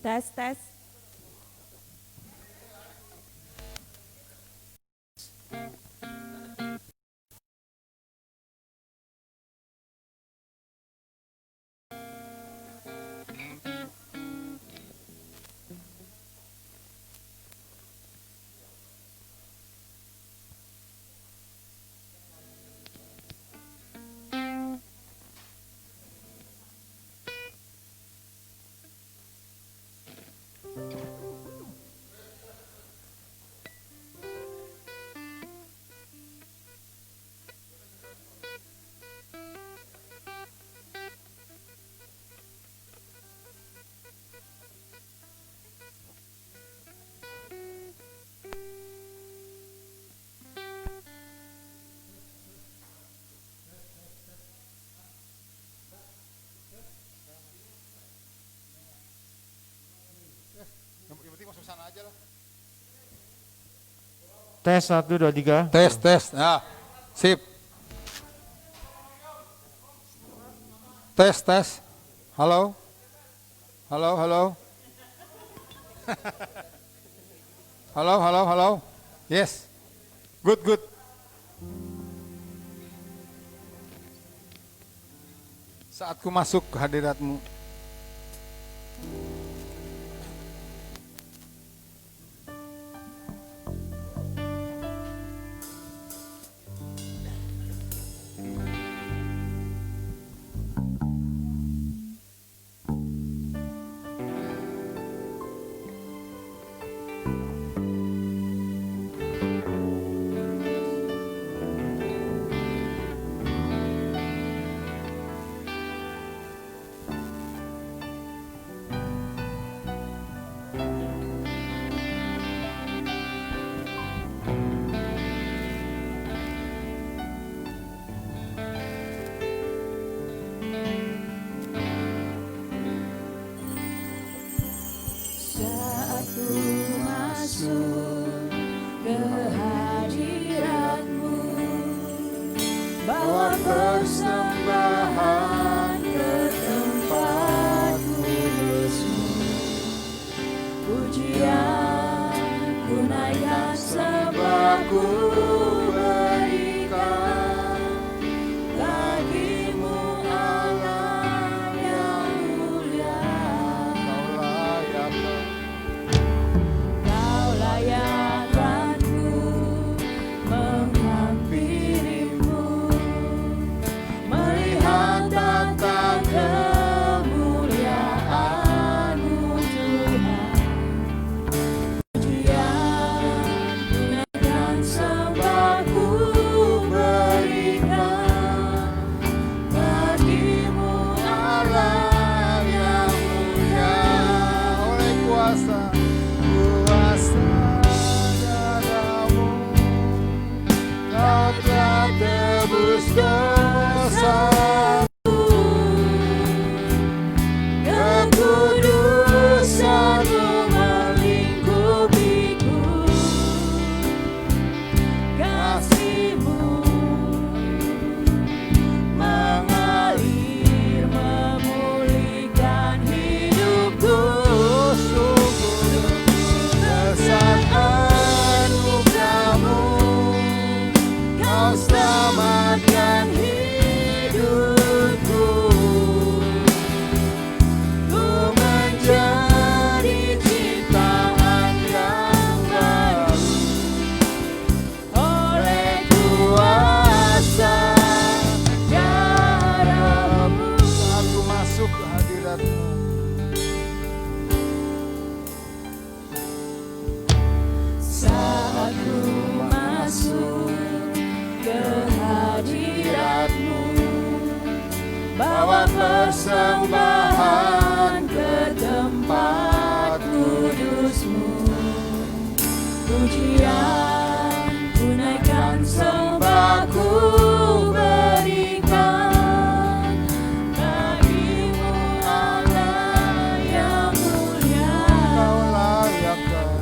Tes, tes. Yang penting masuk sana aja lah. Tes 1, 2, 3. Tes. Nah, sip. Tes. Halo. Halo. Yes. Good. Saat ku masuk ke hadiratmu. Saat ku masuk ke hadiratmu, bawa persembahan ke tempat kudusmu. Pujian ku naikkan sebab ku berikan bagimu Allah yang mulia. Kau layakkanku menghampirimu, melihat tata kemuliaan-Mu Tuhan. Pujian dan sembah ku berikan bagimu Allah yang mulia. Oleh kuasa darah-Mu, Kau telah tebus dosa-Mu. Kekudusan-Mu melingkupiku, kasih-Mu mengalir memulihkan hidupku. Dasar anugerah-Mu, Kau selamatkan hidupku. Ku menjadi ciptaan yang baru Oleh kuasa darah-Mu. saat ku masuk ke hadirat-Mu. Saat ku masuk ke hadirat-Mu, bawa persembahan ke tempat kudus-Mu. Pujian ku naikkan, sembah ku berikan bagimu Allah yang mulia. Kau layakkan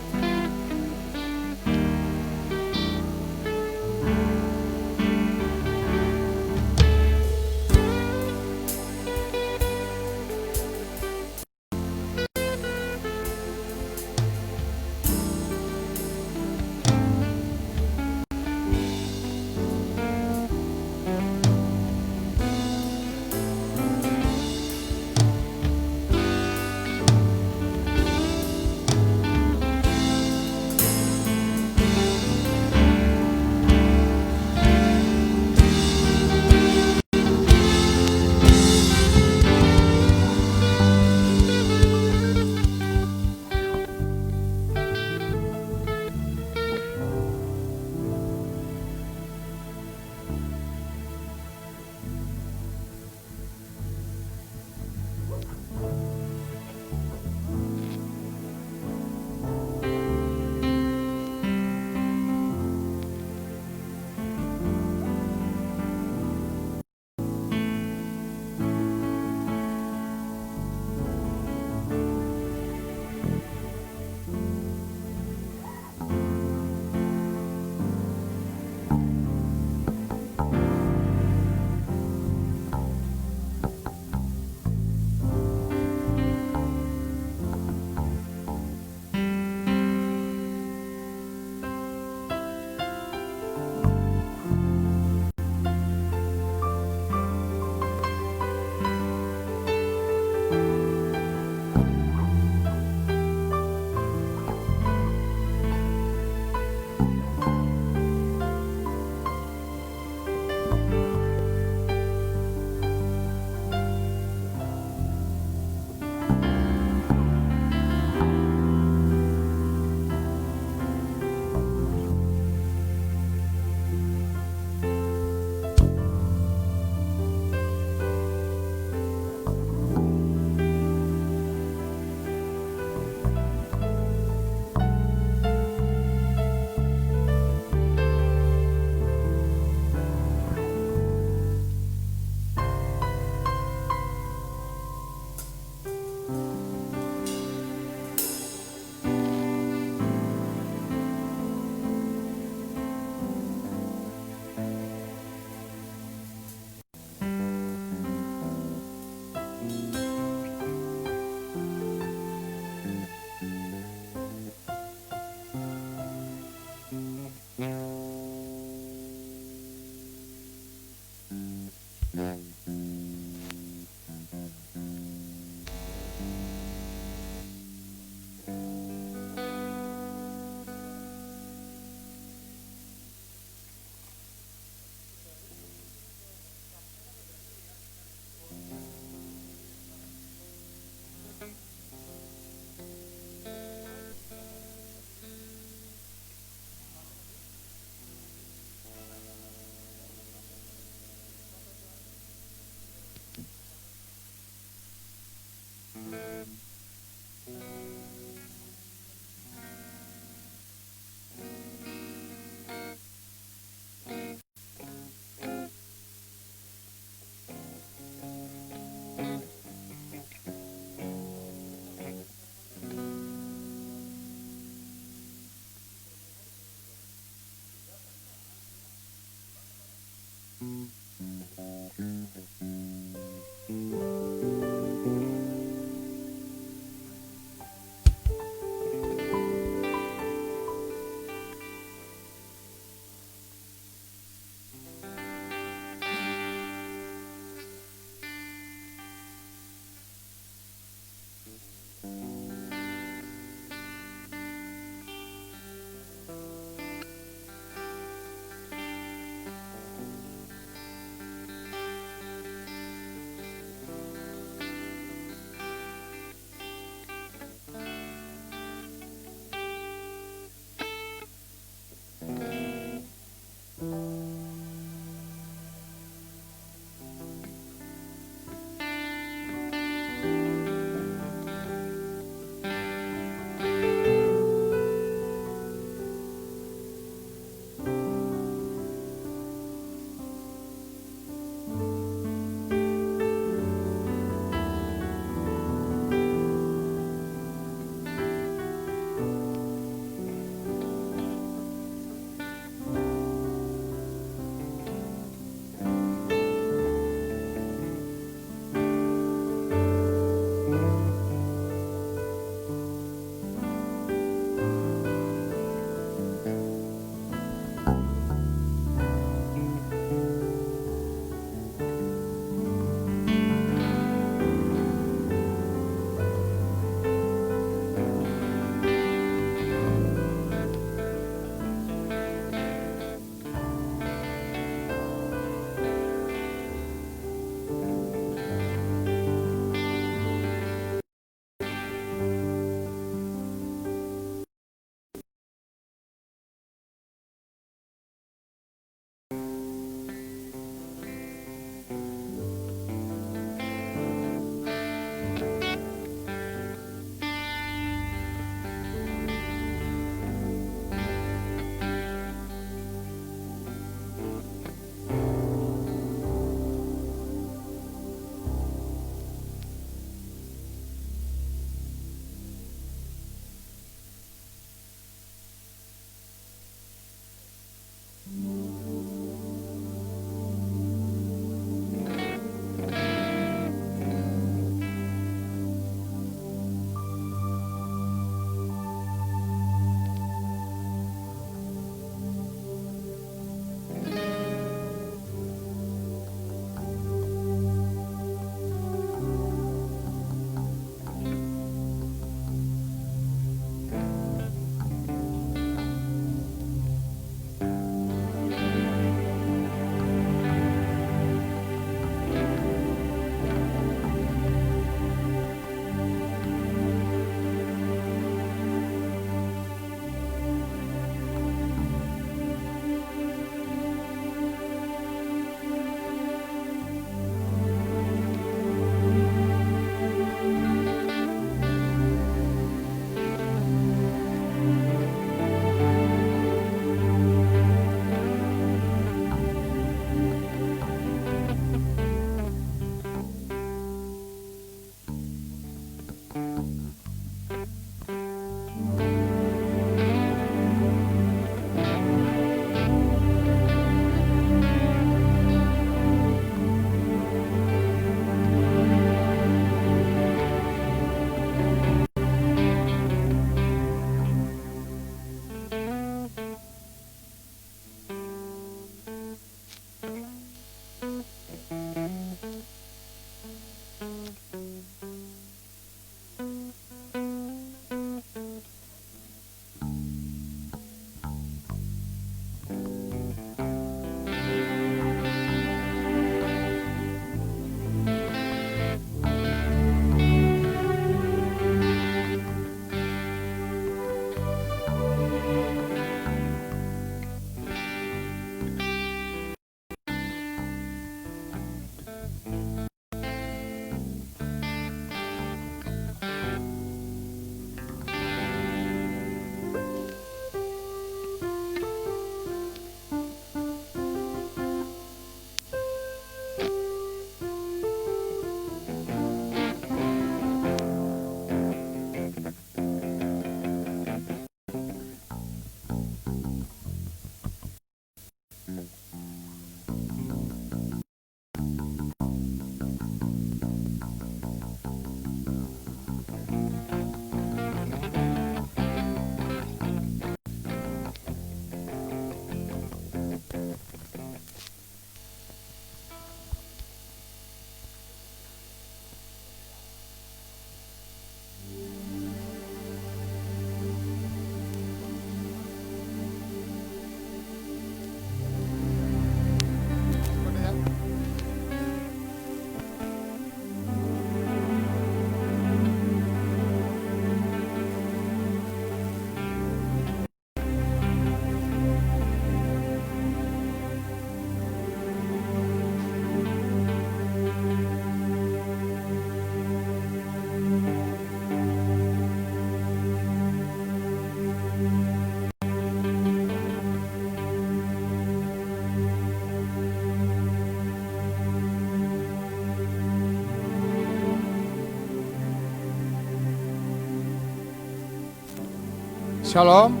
Shalom,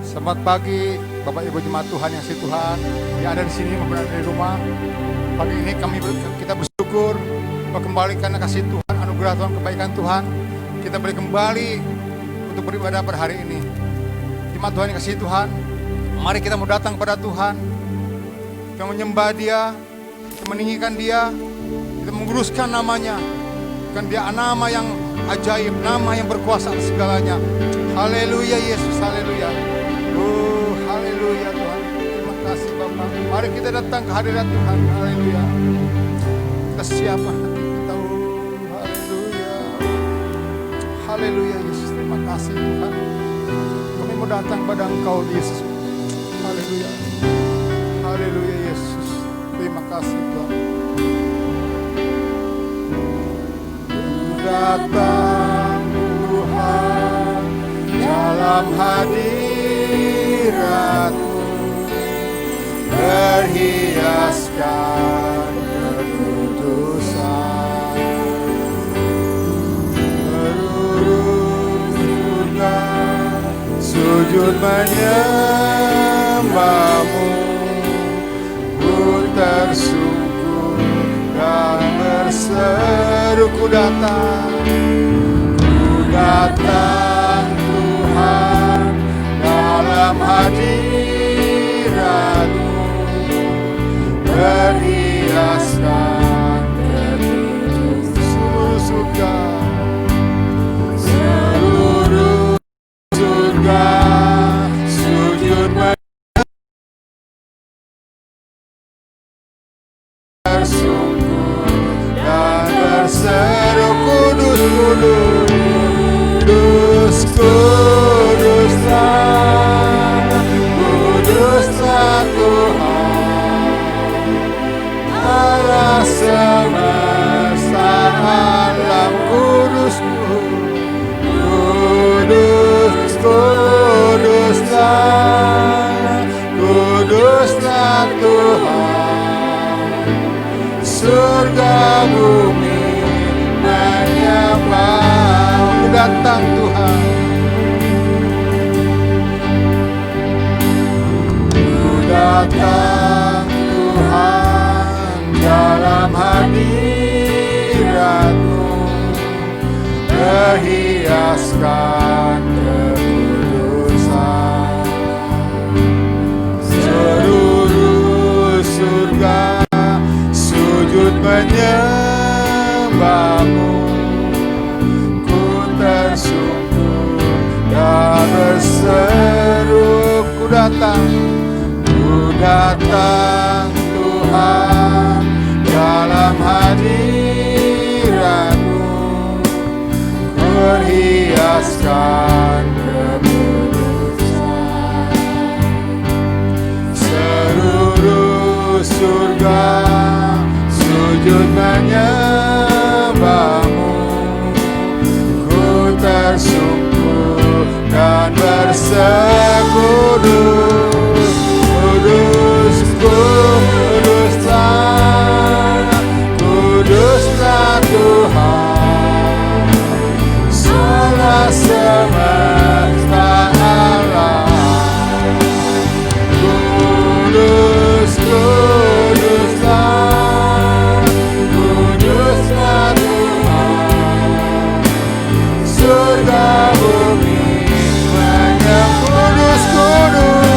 selamat pagi Bapak Ibu Jemaat Tuhan yang kasih Tuhan yang ada di sini maupun ada di rumah. Pagi ini kita bersyukur kembali karena kasih Tuhan, anugerah Tuhan, kebaikan Tuhan. Kita boleh kembali untuk beribadah pada hari ini. Jemaat Tuhan yang kasih Tuhan, mari kita mau datang pada Tuhan. Kita menyembah Dia, kita meninggikan Dia, kita menguruskan namanya. Kan Dia nama yang ajaib, nama yang berkuasa atas segalanya. Haleluya Yesus, haleluya. Oh, haleluya Tuhan. Terima kasih Bapak. Mari kita datang ke hadirat Tuhan. Haleluya. Kita siapa hati kita. Oh, haleluya. Haleluya Yesus. Terima kasih Tuhan. Kami mau datang pada Engkau Yesus. Haleluya. Haleluya Yesus. Terima kasih Tuhan. Datang Tuhan dalam hadirat-Mu, berhiaskan kekudusan, seluruh surga sujud menyembah-Mu, ku tersungkur dan berseru, ku datang Tuhan dalam hadirat-Mu, berhiaskan seluruh surga, seluruh surga sujud bersungkur dan berseru, kudus, kudus, kuduslah, kuduslah Tuhan, Allah semesta alam. Kudus, kudus, kuduslah, kuduslah Tuhan, surga bumi menyembah. Datang Tuhan, datang Tuhan dalam hadirat-Mu, berhiaskan kekudusan, seluruh surga sujud menyembah-Mu, ku tersungkur dan berseru, ku datang Tuhan dalam hadirat-Mu, berhiaskan kekudusan, seluruh surga sujud menyembah-Mu, ku tersungkur dan berseru, kudus, kuduslah, kuduslah Tuhan, Allah semesta alam. Kudus, kuduslah, kuduslah Tuhan, surga bumi menyembah. Kudus, kudus,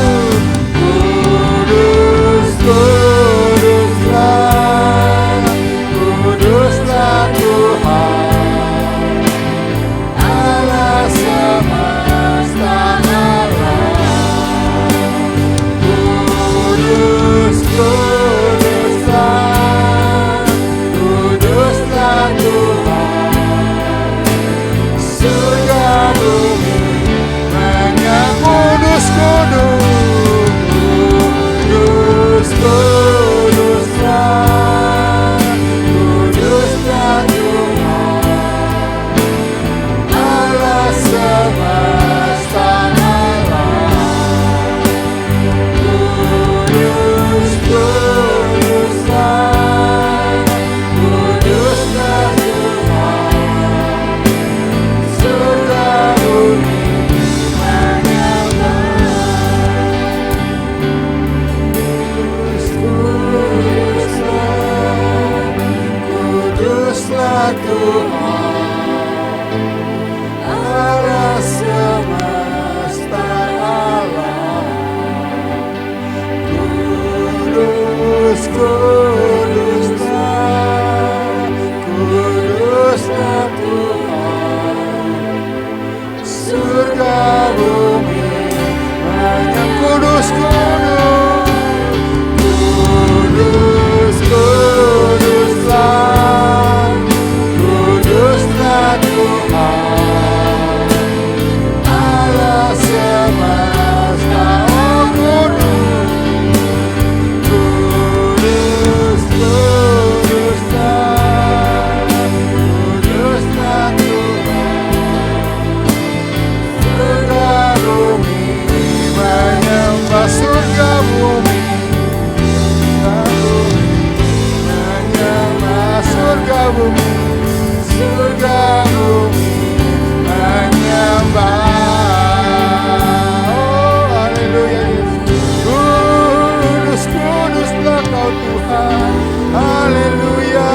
Haleluya,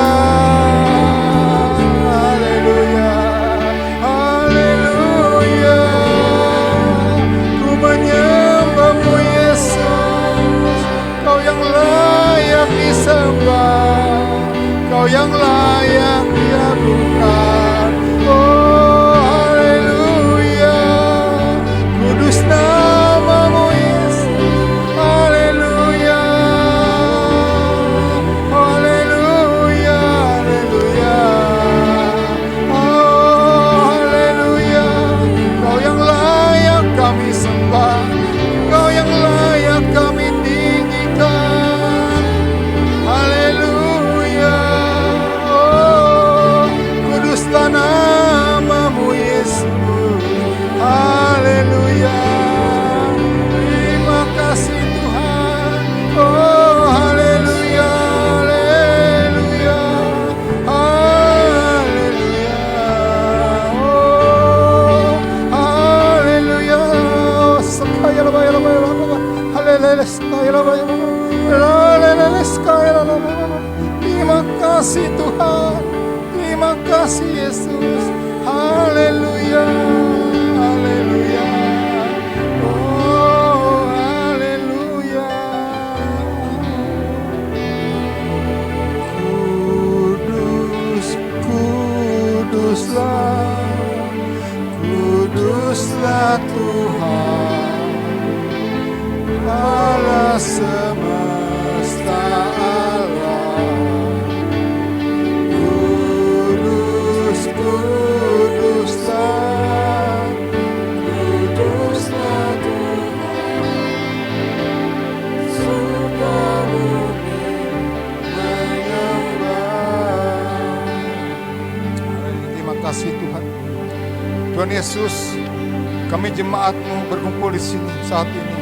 haleluya, haleluya. Ku menyembahmu Yesus, Kau yang layak disembah, Kau yang layak diagungkan. Oh haleluya, kudus namamu Yesus. Haleluya, haleluya, haleluya. Oh haleluya, Kau yang layak kami sembah, Kau yang layak kami tinggikan. Haleluya, oh kuduslah namamu Yesus. Haleluya, terima kasih Tuhan. Oh haleluya, haleluya, haleluya. Oh haleluya, sekaya la baya la baya la baya. Haleluya, sekaya la baya la baya. Haleluya, sekaya la baya la baya. Terima kasih Tuhan, terima kasih Yesus. Haleluya, haleluya. Oh haleluya. Kudus, kuduslah, kuduslah Tuhan, Allah semesta alam. Kudus, kuduslah, kuduslah Tuhan, surga bumi menyembah. Terima kasih Tuhan. Tuhan Yesus, kami jemaat-Mu berkumpul di sini saat ini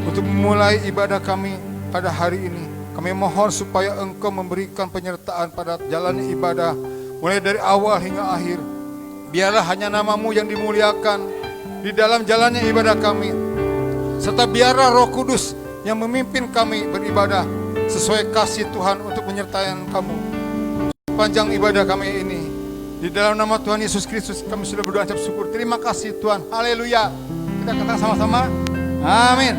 untuk memulai ibadah kami pada hari ini. Kami mohon supaya Engkau memberikan penyertaan pada jalannya ibadah mulai dari awal hingga akhir. Biarlah hanya nama-Mu yang dimuliakan di dalam jalannya ibadah kami, serta biarlah Roh Kudus yang memimpin kami beribadah sesuai kasih Tuhan untuk menyertai kamu sepanjang ibadah kami ini. Di dalam nama Tuhan Yesus Kristus kami sudah berdoa ucap syukur. Terima kasih Tuhan. Haleluya. Kita katakan sama-sama. Amin.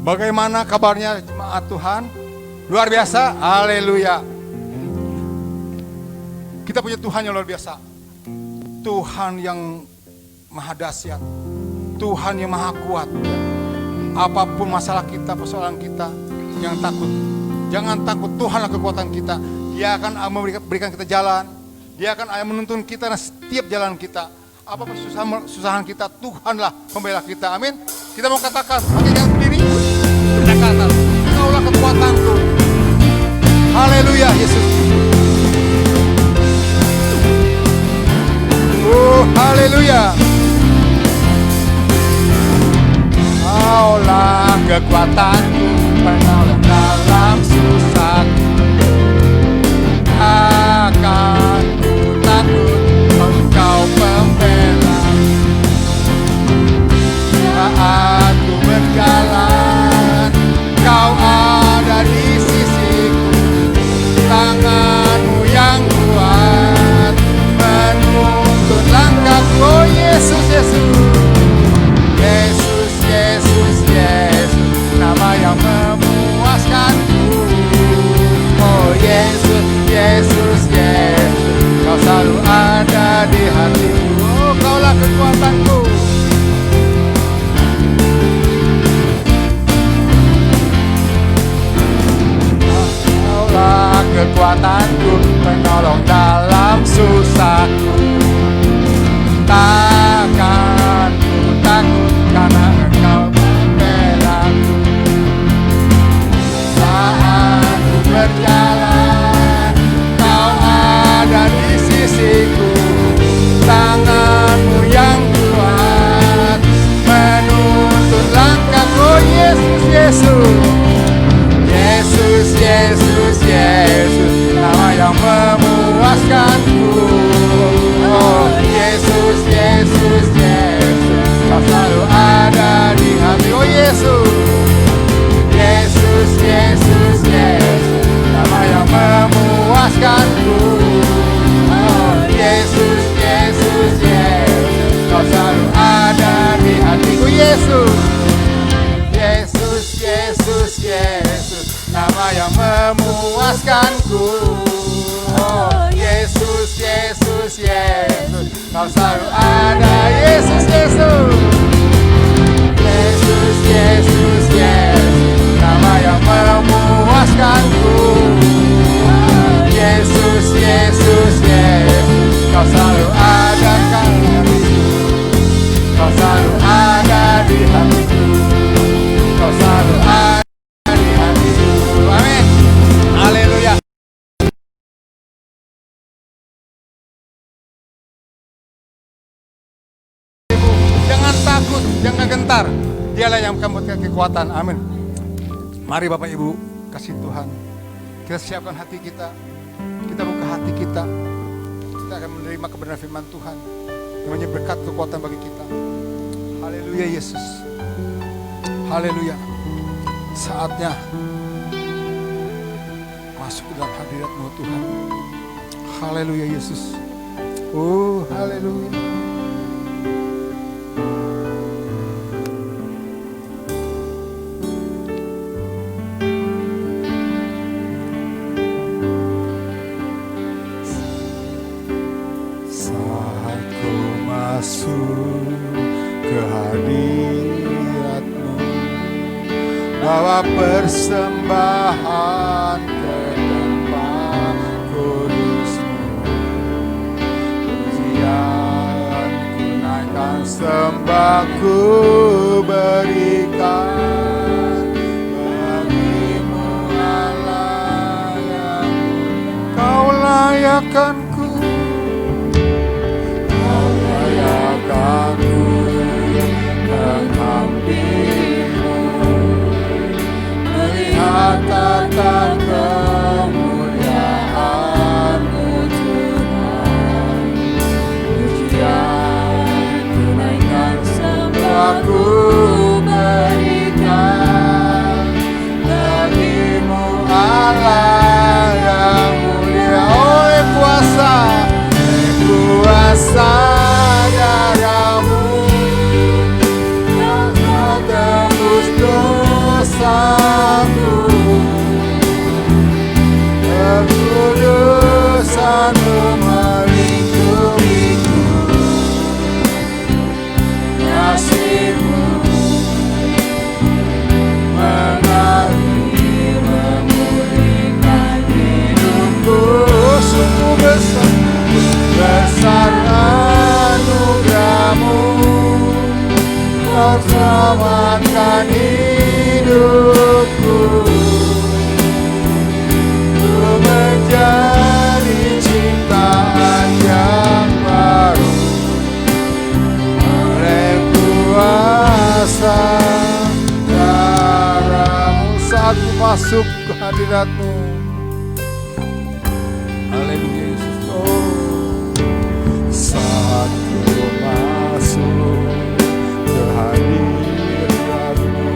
Bagaimana kabarnya jemaat Tuhan? Luar biasa. Haleluya. Kita punya Tuhan yang luar biasa. Tuhan yang maha dahsyat. Tuhan yang maha kuat. Apapun masalah kita, persoalan kita, jangan takut. Jangan takut, Tuhanlah kekuatan kita. Dia akan memberikan kita jalan. Dia akan menuntun kita dan setiap jalan kita. Apapun susahan kita, Tuhanlah pembela kita. Amin. Kita mau katakan, pakai jangan berdiri. Kita katakan, Kaulah kekuatanku. Haleluya, Yesus. Oh, haleluya. Kaulah kekuatanku, penolong dalam susahku. Akan ku takut, Engkau pembela. Saat ku berjalan, Kau ada di sisiku. Tangan-Mu yang kuat menuntun langkahku. Oh Yesus, Yesus. Yesus, Yesus, Yesus, nama yang memuaskanku. Oh Yesus, Yesus, Yesus, Kau selalu ada di hatiku. Oh Kaulah kekuatanku. Kaulah kekuatanku, penolong dalam susahku. Takkan ku takut karena Engkau membelaku. Saat ku berjalan, Kau ada di sisiku. Tangan-Mu yang kuat menuntun langkahku. Oh Yesus, Yesus. Yesus, Yesus, Yesus, nama yang memuaskanku. Oh Yesus, Yesus, Yesus, Kau selalu ada di hati. Oh Yesus, Yesus, Yesus, Yesus. Nama yang memuaskanku. Oh Yesus, Yesus, Yesus, Kau selalu ada. Yesus, Yesus, Yesus, Yesus, Yesus, nama yang memuaskanku. Yesus, Yesus, Yesus, Kau selalu ada kami. Kau selalu ada di hatiku. Kau selalu ada di hatiku. Amin. Haleluya. Jangan takut, jangan gentar. Dialah yang memberikan kekuatan. Amin. Mari Bapak Ibu, kasih Tuhan. Kita siapkan hati kita. Kita buka hati kita. Kita akan menerima kebenaran firman Tuhan yang menjadi berkat kekuatan bagi kita. Haleluya Yesus. Haleluya. Saatnya masuk ke dalam hadirat-Mu Tuhan. Haleluya Yesus. Oh, haleluya. Saat ku masuk ke hadirat-Mu, bawa persembahan ke tempat kudus-Mu. Pujian ku naikkan, sembah ku berikan bagi-Mu Allah yang Kau layakkanku. Kau layakkanku menghampirimu, melihat tata kemuliaan-Mu Tuhan. Pujian ku naikkan, sembah ku berikan bagi-Mu Allah yang mulia. Oleh kuasa darah-Mu Kau tebus dosaku. Kekudusan-Mu melingkupiku. Kasih-Mu mengalir memulihkan hidupku. Sungguh besar anugerah-Mu, Kau selamatkan hidupku. Ku menjadi ciptaan yang baru oleh kuasa darah-Mu. Saat ku masuk ke hadirat-Mu. Haleluya Yesus. Saat ku masuk ke hadirat-Mu,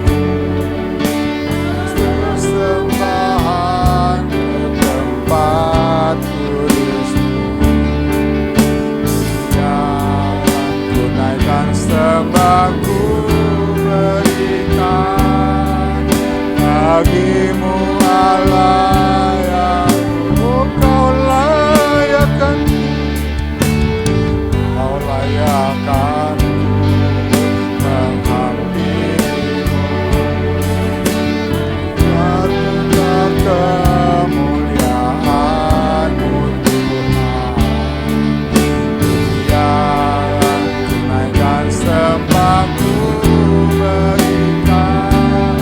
persembahan ke tempat kudus-Mu. Pujian ku naikkan, sembah ku berikan bagi-Mu Allah yang Kau layakkan. Kau layakkan menghampirimu, karena kemuliaan-Mu Tuhan. Pujian ku naikkan, sembah ku berikan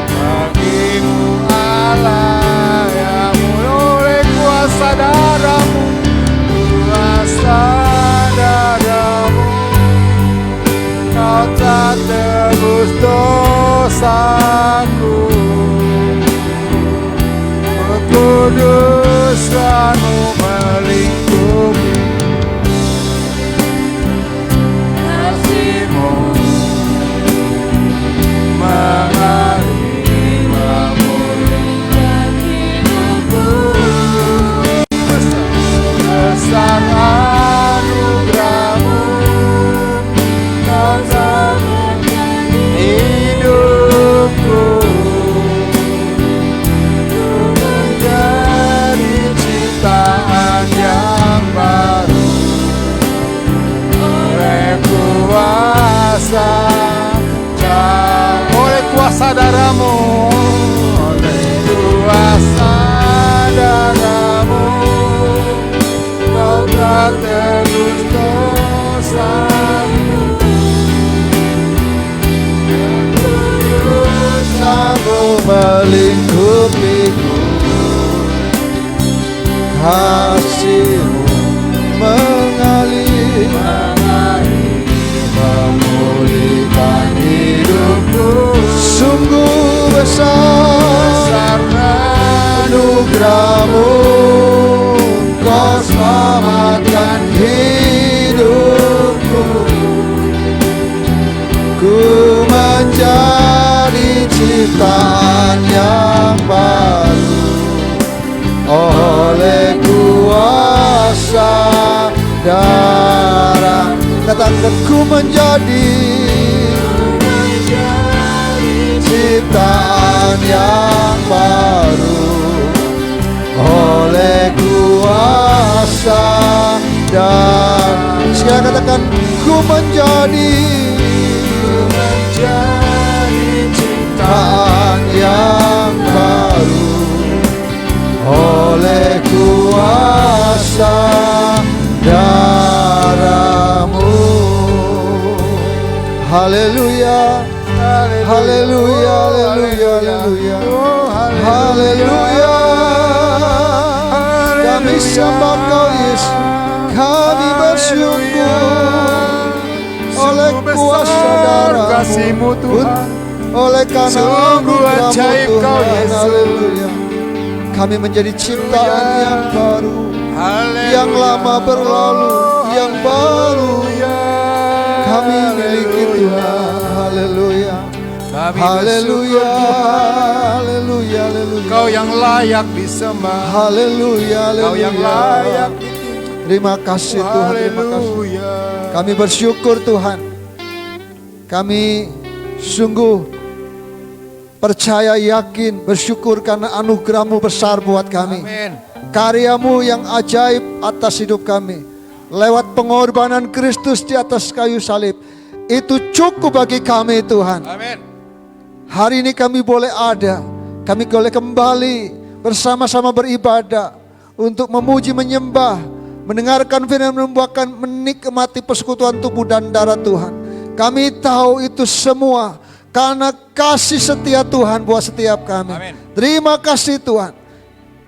bagi-Mu Allah yang mulia. Oleh kuasa darah-Mu, kuasa darah-Mu, Kau tak tebus dosaku. Kekudusan-Mu melingkupi. Kasih-Mu mengalir memulihkan hidupku. Besar anugerah-Mu, Kau selamatkan hidupku. kasih-Mu mengalir, memulihkan hidupku. Sungguh besar anugerah-Mu, Kau selamatkan hidupku. Ku menjadi ciptaan yang baru oleh kuasa darah. Katakan, ku menjadi ciptaan yang baru oleh kuasa dan sekarang katakan, ku menjadi ciptaan yang baru oleh kuasa darah-Mu. Haleluya, haleluya, haleluya, haleluya, haleluya. Kami sembah Kau Yesus, kami bersyukur oleh kuasa darah kasih-Mu Tuhan. oleh karena Sungguh ajaib Tuhan. Kau Yesus. Haleluya. Kami menjadi ciptaan yang baru, yang lama berlalu, yang baru kami miliki Tuhan. Haleluya, haleluya, haleluya, haleluya. Kau yang layak disembah, Haleluya, Kau yang haleluya. layak. Terima kasih Tuhan, terima kasih. Haleluya. Kami bersyukur Tuhan. Kami sungguh percaya, yakin, bersyukur karena anugerah-Mu besar buat kami. Amin. Karya-Mu yang ajaib atas hidup kami. Lewat pengorbanan Kristus di atas kayu salib. Itu cukup bagi kami Tuhan. Amin. Hari ini kami boleh ada. Kami boleh kembali bersama-sama beribadah. Untuk memuji, menyembah, mendengarkan firman, membuahkan, menikmati persekutuan tubuh dan darah Tuhan. Kami tahu itu semua karena kasih setia Tuhan buat setiap kami. Amin. Terima kasih Tuhan.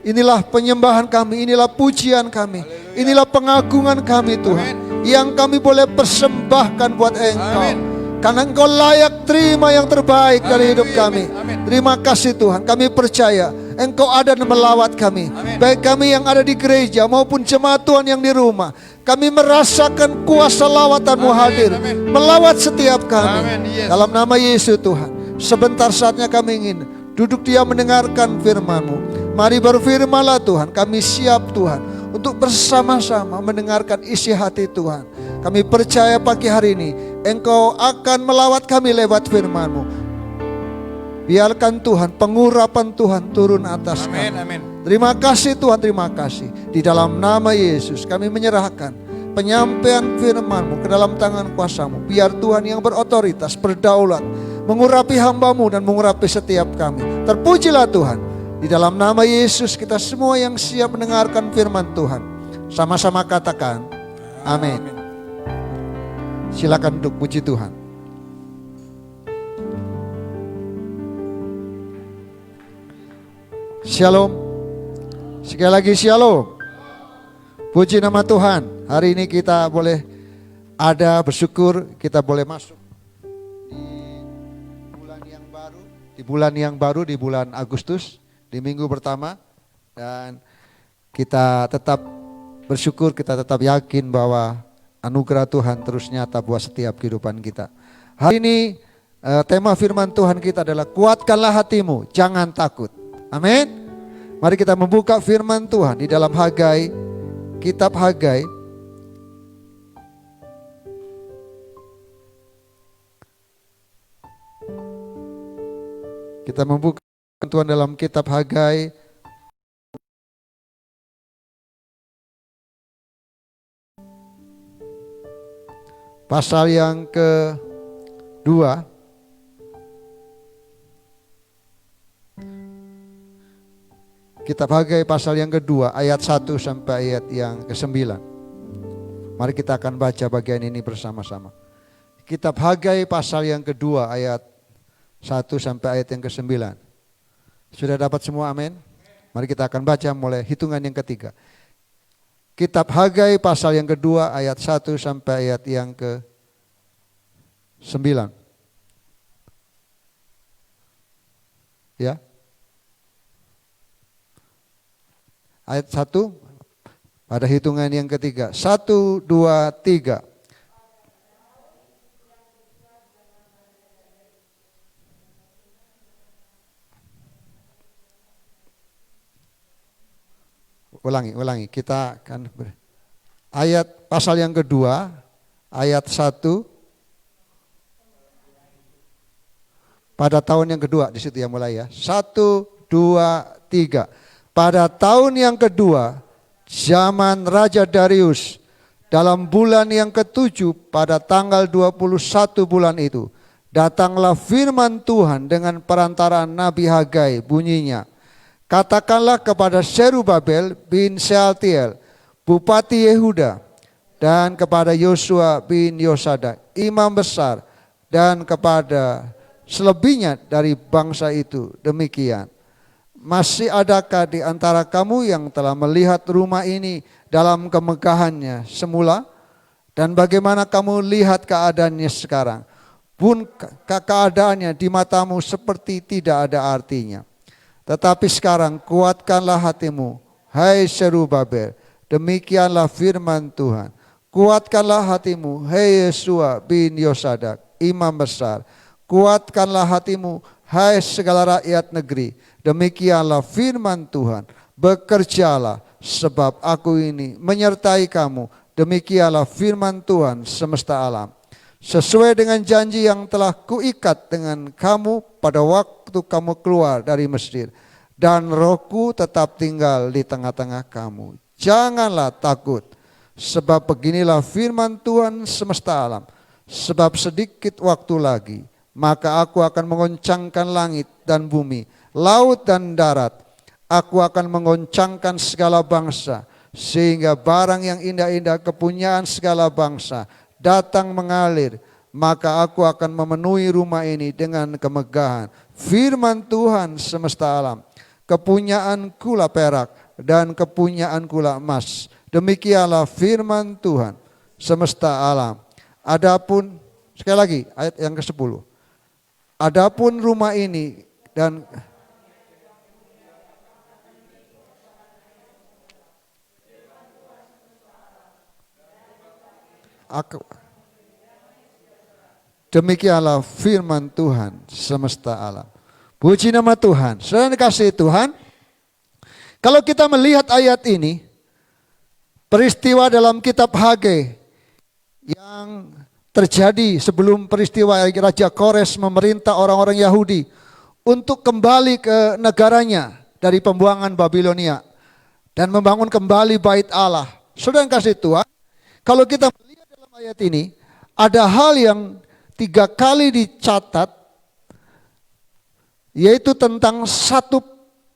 Inilah penyembahan kami, inilah pujian kami, inilah pengagungan kami Tuhan. Yang kami boleh persembahkan buat Engkau. Amin. Karena Engkau layak terima yang terbaik dari hidup kami. Amin. Terima kasih Tuhan, kami percaya Engkau ada dan melawat kami. Amin. Baik kami yang ada di gereja maupun jemaat Tuhan yang di rumah. Kami merasakan kuasa lawatan-Mu hadir. Amin. Melawat setiap kami. Amin. Yes. Dalam nama Yesus Tuhan. Sebentar saatnya kami ingin duduk diam mendengarkan firman-Mu. Mari berfirmanlah Tuhan. Kami siap Tuhan untuk bersama-sama mendengarkan isi hati Tuhan. Kami percaya pagi hari ini Engkau akan melawat kami lewat firman-Mu. Biarkan Tuhan, pengurapan Tuhan turun atas Amin. kami. Amin. Terima kasih Tuhan, terima kasih. Di dalam nama Yesus kami menyerahkan penyampaian firman-Mu ke dalam tangan kuasa-Mu. Biar Tuhan yang berotoritas, berdaulat, mengurapi hamba-Mu dan mengurapi setiap kami. Terpujilah Tuhan. Di dalam nama Yesus kita semua yang siap mendengarkan firman Tuhan. Sama-sama katakan, amin. Silakan untuk puji Tuhan. Shalom. Sekali lagi shalom. Puji nama Tuhan. Hari ini kita boleh ada, bersyukur kita boleh masuk di bulan yang baru. Di bulan Agustus, di minggu pertama. Dan kita tetap bersyukur, kita tetap yakin bahwa anugerah Tuhan terus nyata buat setiap kehidupan kita. Hari ini tema firman Tuhan kita adalah kuatkanlah hatimu, jangan takut. Amin. Mari kita membuka firman Tuhan di dalam Hagai, kitab Hagai. Kita membuka firman Tuhan dalam kitab Hagai. Pasal yang kedua. Kitab Hagai pasal yang kedua ayat 1 sampai ayat yang ke-9. Mari kita akan baca bagian ini bersama-sama. Kitab Hagai pasal yang kedua ayat 1 sampai ayat yang ke-9. Sudah dapat semua, amin? Mari kita akan baca mulai hitungan yang ketiga. Kitab Hagai pasal yang kedua ayat 1 sampai ayat yang ke-9. Ya. Ayat 1 pada hitungan yang ketiga. 1, 2, 3. Ulangi. Kita akan ayat pasal yang kedua, ayat 1 pada tahun yang kedua, di situ ya mulai ya. 1, 2, 3. Pada tahun yang kedua, zaman Raja Darius, dalam bulan yang ke-7 pada tanggal 21 bulan itu, datanglah firman Tuhan dengan perantaraan Nabi Hagai, bunyinya, katakanlah kepada Zerubabel bin Shealtiel, Bupati Yehuda, dan kepada Yosua bin Yosadak, imam besar, dan kepada selebihnya dari bangsa itu, demikian. Masih adakah di antara kamu yang telah melihat rumah ini dalam kemegahannya semula? Dan bagaimana kamu lihat keadaannya sekarang? Pun keadaannya di matamu seperti tidak ada artinya. Tetapi sekarang kuatkanlah hatimu, hai Zerubabel, demikianlah firman Tuhan. Kuatkanlah hatimu, hai Yosua bin Yosadak, imam besar. Kuatkanlah hatimu, hai segala rakyat negeri, demikianlah firman Tuhan. Bekerjalah, sebab aku ini menyertai kamu, demikianlah firman Tuhan semesta alam. Sesuai dengan janji yang telah kuikat dengan kamu pada waktu kamu keluar dari Mesir, dan rohku tetap tinggal di tengah-tengah kamu. Janganlah takut, sebab beginilah firman Tuhan semesta alam. Sebab sedikit waktu lagi, maka aku akan mengoncangkan langit dan bumi, laut dan darat. Aku akan mengoncangkan segala bangsa, sehingga barang yang indah-indah kepunyaan segala bangsa datang mengalir, maka aku akan memenuhi rumah ini dengan kemegahan. Firman Tuhan semesta alam. Kepunyaanku lah perak dan kepunyaanku lah emas. Demikianlah firman Tuhan semesta alam. Adapun, sekali lagi ayat yang ke-10. Adapun rumah ini dan demikianlah firman Tuhan semesta alam. Puji nama Tuhan. Saudara dikasihi Tuhan, kalau kita melihat ayat ini, peristiwa dalam kitab Hagai yang terjadi sebelum peristiwa Raja Kores memerintah orang-orang Yahudi untuk kembali ke negaranya dari pembuangan Babilonia dan membangun kembali bait Allah. Saudara dikasihi Tuhan, kalau kita melihat dalam ayat ini, ada hal yang 3 kali dicatat, yaitu tentang satu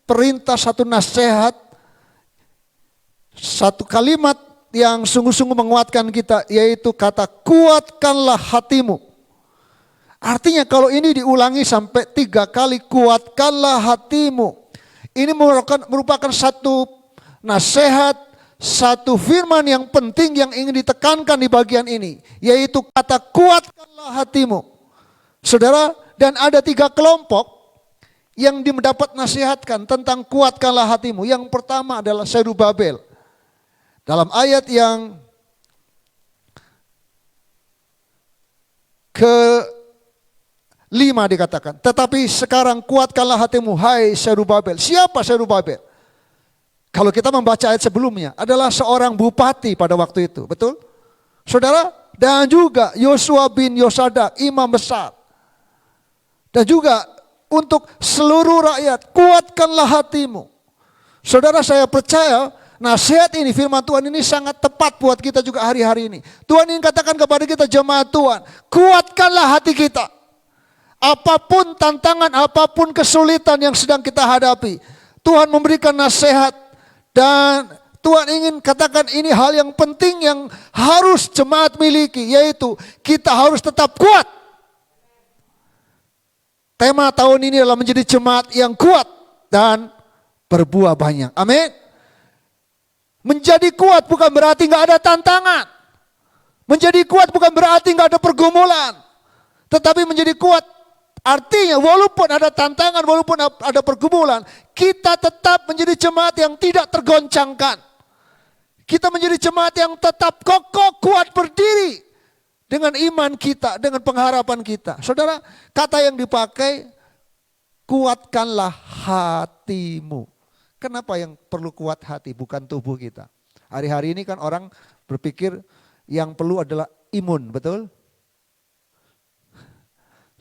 perintah, satu nasihat, satu kalimat yang sungguh-sungguh menguatkan kita, yaitu kata kuatkanlah hatimu. Artinya kalau ini diulangi sampai 3 kali, kuatkanlah hatimu. Ini merupakan satu nasihat, satu firman yang penting yang ingin ditekankan di bagian ini, yaitu kata kuatkanlah hatimu. Saudara, dan ada 3 kelompok yang mendapat nasihatkan tentang kuatkanlah hatimu. Yang pertama adalah Zerubabel. Dalam ayat yang ke-5 dikatakan, tetapi sekarang kuatkanlah hatimu, hai Zerubabel. Siapa Zerubabel? Kalau kita membaca ayat sebelumnya, adalah seorang bupati pada waktu itu, betul? Saudara, dan juga Yosua bin Yosadak, imam besar. Dan juga untuk seluruh rakyat, kuatkanlah hatimu. Saudara, saya percaya nasihat ini, firman Tuhan ini sangat tepat buat kita juga hari-hari ini. Tuhan ingin katakan kepada kita jemaat Tuhan, kuatkanlah hati kita. Apapun tantangan, apapun kesulitan yang sedang kita hadapi, Tuhan memberikan nasihat. Dan Tuhan ingin katakan ini hal yang penting yang harus jemaat miliki, yaitu kita harus tetap kuat. Tema tahun ini adalah menjadi jemaat yang kuat dan berbuah banyak. Amin. Menjadi kuat bukan berarti nggak ada tantangan. Menjadi kuat bukan berarti nggak ada pergumulan. Tetapi menjadi kuat artinya walaupun ada tantangan, walaupun ada pergumulan, kita tetap menjadi jemaat yang tidak tergoncangkan. Kita menjadi jemaat yang tetap kokoh, kuat berdiri dengan iman kita, dengan pengharapan kita. Saudara, kata yang dipakai, kuatkanlah hatimu. Kenapa yang perlu kuat hati, bukan tubuh kita? Hari-hari ini kan orang berpikir yang perlu adalah imun, betul?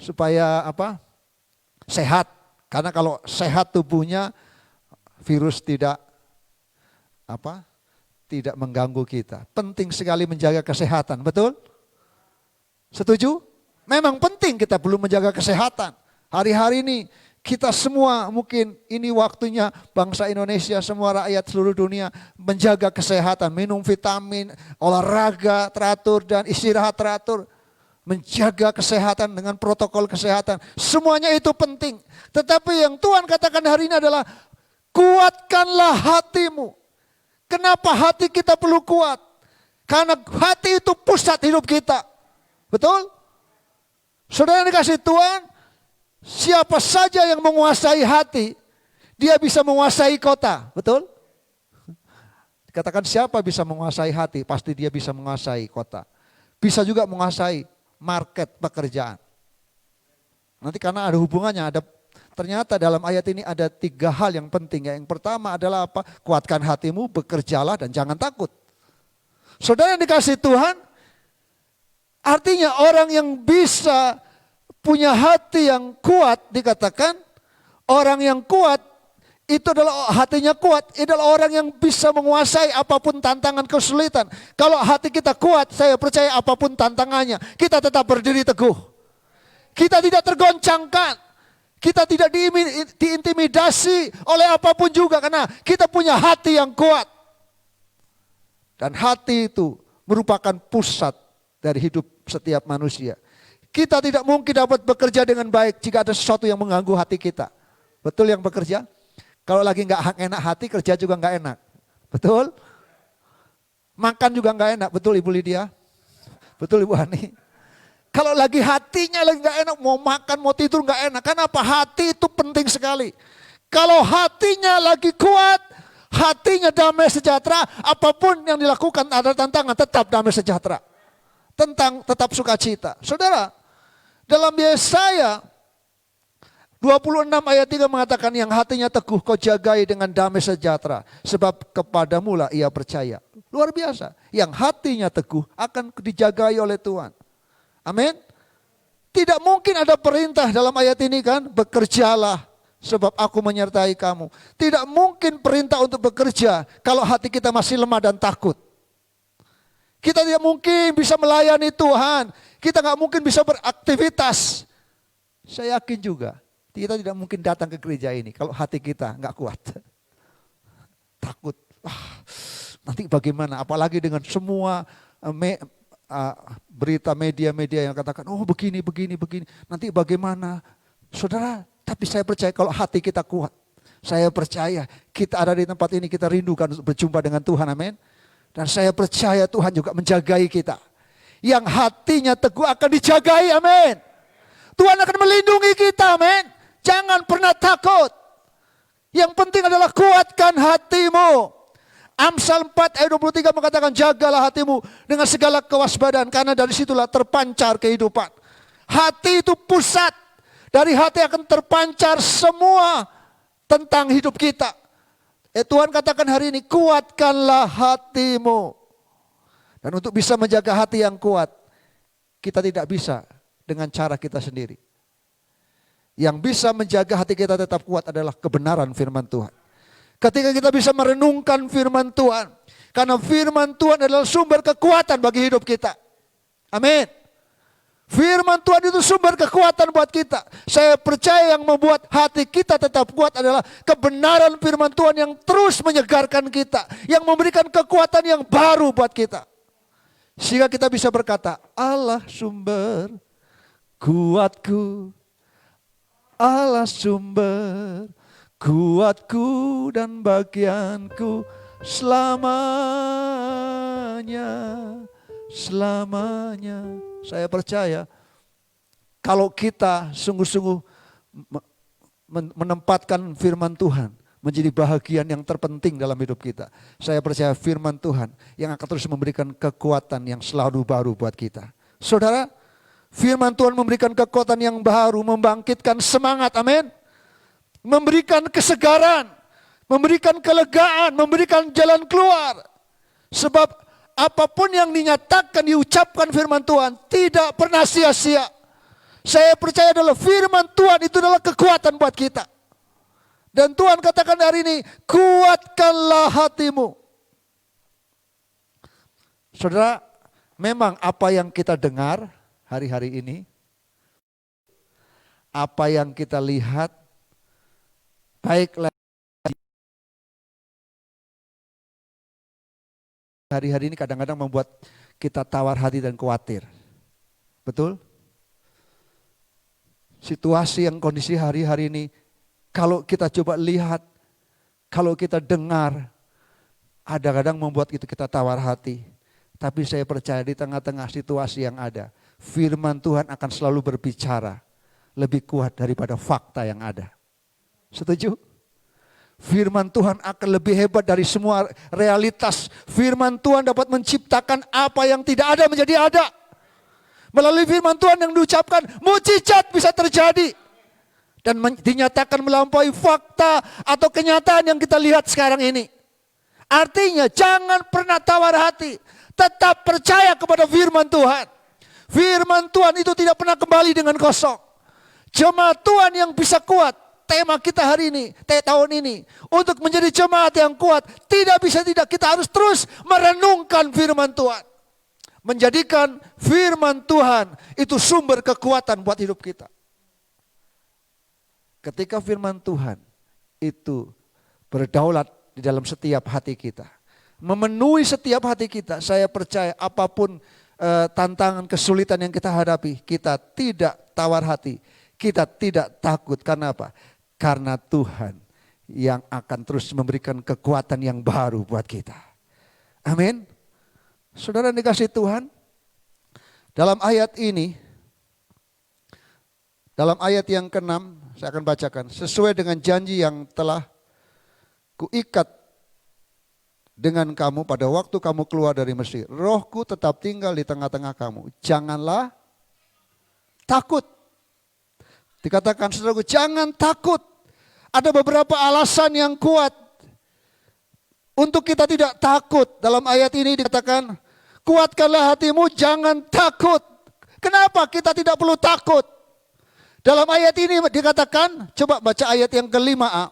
Supaya apa? Sehat. Karena kalau sehat tubuhnya, virus tidak mengganggu kita. Penting sekali menjaga kesehatan, betul? Setuju? Memang penting kita perlu menjaga kesehatan. Hari-hari ini kita semua mungkin ini waktunya bangsa Indonesia, semua rakyat seluruh dunia menjaga kesehatan, minum vitamin, olahraga teratur dan istirahat teratur. Menjaga kesehatan dengan protokol kesehatan. Semuanya itu penting. Tetapi yang Tuhan katakan hari ini adalah kuatkanlah hatimu. Kenapa hati kita perlu kuat? Karena hati itu pusat hidup kita. Betul? Saudara yang dikasih Tuhan, siapa saja yang menguasai hati, dia bisa menguasai kota. Betul? Katakan siapa bisa menguasai hati, pasti dia bisa menguasai kota. Bisa juga menguasai market pekerjaan. Nanti karena ada hubungannya, ternyata dalam ayat ini ada 3 hal yang penting. Yang pertama adalah apa? Kuatkan hatimu, bekerjalah dan jangan takut. Saudara yang dikasih Tuhan, artinya orang yang bisa punya hati yang kuat, dikatakan orang yang kuat itu adalah hatinya kuat, adalah orang yang bisa menguasai apapun tantangan kesulitan. Kalau hati kita kuat, saya percaya apapun tantangannya, kita tetap berdiri teguh. Kita tidak tergoncangkan, kita tidak diintimidasi oleh apapun juga karena kita punya hati yang kuat. Dan hati itu merupakan pusat dari hidup setiap manusia. Kita tidak mungkin dapat bekerja dengan baik jika ada sesuatu yang mengganggu hati kita. Betul yang bekerja? Kalau lagi nggak enak hati, kerja juga nggak enak. Betul? Makan juga nggak enak. Betul Ibu Lydia? Betul Ibu Hani? Kalau lagi hatinya lagi nggak enak, mau makan, mau tidur nggak enak. Kenapa? Hati itu penting sekali. Kalau hatinya lagi kuat, hatinya damai sejahtera, apapun yang dilakukan ada tantangan, tetap damai sejahtera. Tetap sukacita. Saudara, dalam Yesaya 26 ayat 3 mengatakan yang hatinya teguh kau jagai dengan damai sejahtera. Sebab kepadamu lah ia percaya. Luar biasa. Yang hatinya teguh akan dijagai oleh Tuhan. Amin. Tidak mungkin ada perintah dalam ayat ini kan. Bekerjalah sebab aku menyertai kamu. Tidak mungkin perintah untuk bekerja kalau hati kita masih lemah dan takut. Kita tidak mungkin bisa melayani Tuhan. Kita nggak mungkin bisa beraktivitas. Saya yakin juga. Kita tidak mungkin datang ke gereja ini kalau hati kita nggak kuat. Takut. Nanti bagaimana? Apalagi dengan semua berita media-media yang katakan, oh begini. Nanti bagaimana? Saudara, tapi saya percaya kalau hati kita kuat. Saya percaya kita ada di tempat ini, kita rindukan untuk berjumpa dengan Tuhan. Amin. Dan saya percaya Tuhan juga menjagai kita. Yang hatinya teguh akan dijagai. Amin. Tuhan akan melindungi kita. Amin. Jangan pernah takut. Yang penting adalah kuatkan hatimu. Amsal 4 ayat 23 mengatakan jagalah hatimu dengan segala kewaspadaan karena dari situlah terpancar kehidupan. Hati itu pusat. Dari hati akan terpancar semua tentang hidup kita. Tuhan katakan hari ini kuatkanlah hatimu. Dan untuk bisa menjaga hati yang kuat, kita tidak bisa dengan cara kita sendiri. Yang bisa menjaga hati kita tetap kuat adalah kebenaran firman Tuhan. Ketika kita bisa merenungkan firman Tuhan. Karena firman Tuhan adalah sumber kekuatan bagi hidup kita. Amin. Firman Tuhan itu sumber kekuatan buat kita. Saya percaya yang membuat hati kita tetap kuat adalah kebenaran firman Tuhan yang terus menyegarkan kita. Yang memberikan kekuatan yang baru buat kita. Sehingga kita bisa berkata, Allah sumber kuatku. Allah sumber kuatku dan bagianku. selamanya, selamanya. Saya percaya kalau kita sungguh-sungguh menempatkan firman Tuhan menjadi bahagian yang terpenting dalam hidup kita. Saya percaya firman Tuhan yang akan terus memberikan kekuatan yang selalu baru buat kita. Saudara, firman Tuhan memberikan kekuatan yang baru, membangkitkan semangat, amin. Memberikan kesegaran, memberikan kelegaan, memberikan jalan keluar. Sebab apapun yang dinyatakan, diucapkan firman Tuhan tidak pernah sia-sia. Saya percaya adalah firman Tuhan itu adalah kekuatan buat kita. Dan Tuhan katakan hari ini, kuatkanlah hatimu. Saudara, memang apa yang kita dengar hari-hari ini, apa yang kita lihat, baik hari-hari ini kadang-kadang membuat kita tawar hati dan khawatir. Betul? Situasi yang kondisi hari-hari ini, kalau kita coba lihat, kalau kita dengar, kadang-kadang membuat kita tawar hati. Tapi saya percaya di tengah-tengah situasi yang ada, firman Tuhan akan selalu berbicara lebih kuat daripada fakta yang ada. Setuju? Firman Tuhan akan lebih hebat dari semua realitas. Firman Tuhan dapat menciptakan apa yang tidak ada menjadi ada. Melalui firman Tuhan yang diucapkan, mukjizat bisa terjadi. Dan dinyatakan melampaui fakta atau kenyataan yang kita lihat sekarang ini. Artinya jangan pernah tawar hati. Tetap percaya kepada firman Tuhan. Firman Tuhan itu tidak pernah kembali dengan kosong. Jemaat Tuhan yang bisa kuat. Tema kita hari ini, tahun ini. Untuk menjadi jemaat yang kuat. Tidak bisa tidak, kita harus terus merenungkan firman Tuhan. Menjadikan firman Tuhan itu sumber kekuatan buat hidup kita. Ketika firman Tuhan itu berdaulat di dalam setiap hati kita. Memenuhi setiap hati kita, saya percaya apapun tantangan, kesulitan yang kita hadapi, kita tidak tawar hati. Kita tidak takut, karena apa? Karena Tuhan yang akan terus memberikan kekuatan yang baru buat kita. Amin. Saudara dikasih Tuhan, dalam ayat ini, dalam ayat yang ke-6, saya akan bacakan. Sesuai dengan janji yang telah kuikat dengan kamu pada waktu kamu keluar dari Mesir. Rohku tetap tinggal di tengah-tengah kamu. Janganlah takut. Dikatakan saudaraku, jangan takut. Ada beberapa alasan yang kuat untuk kita tidak takut. Dalam ayat ini dikatakan, kuatkanlah hatimu, jangan takut. Kenapa kita tidak perlu takut? Dalam ayat ini dikatakan, coba baca ayat yang ke-5a.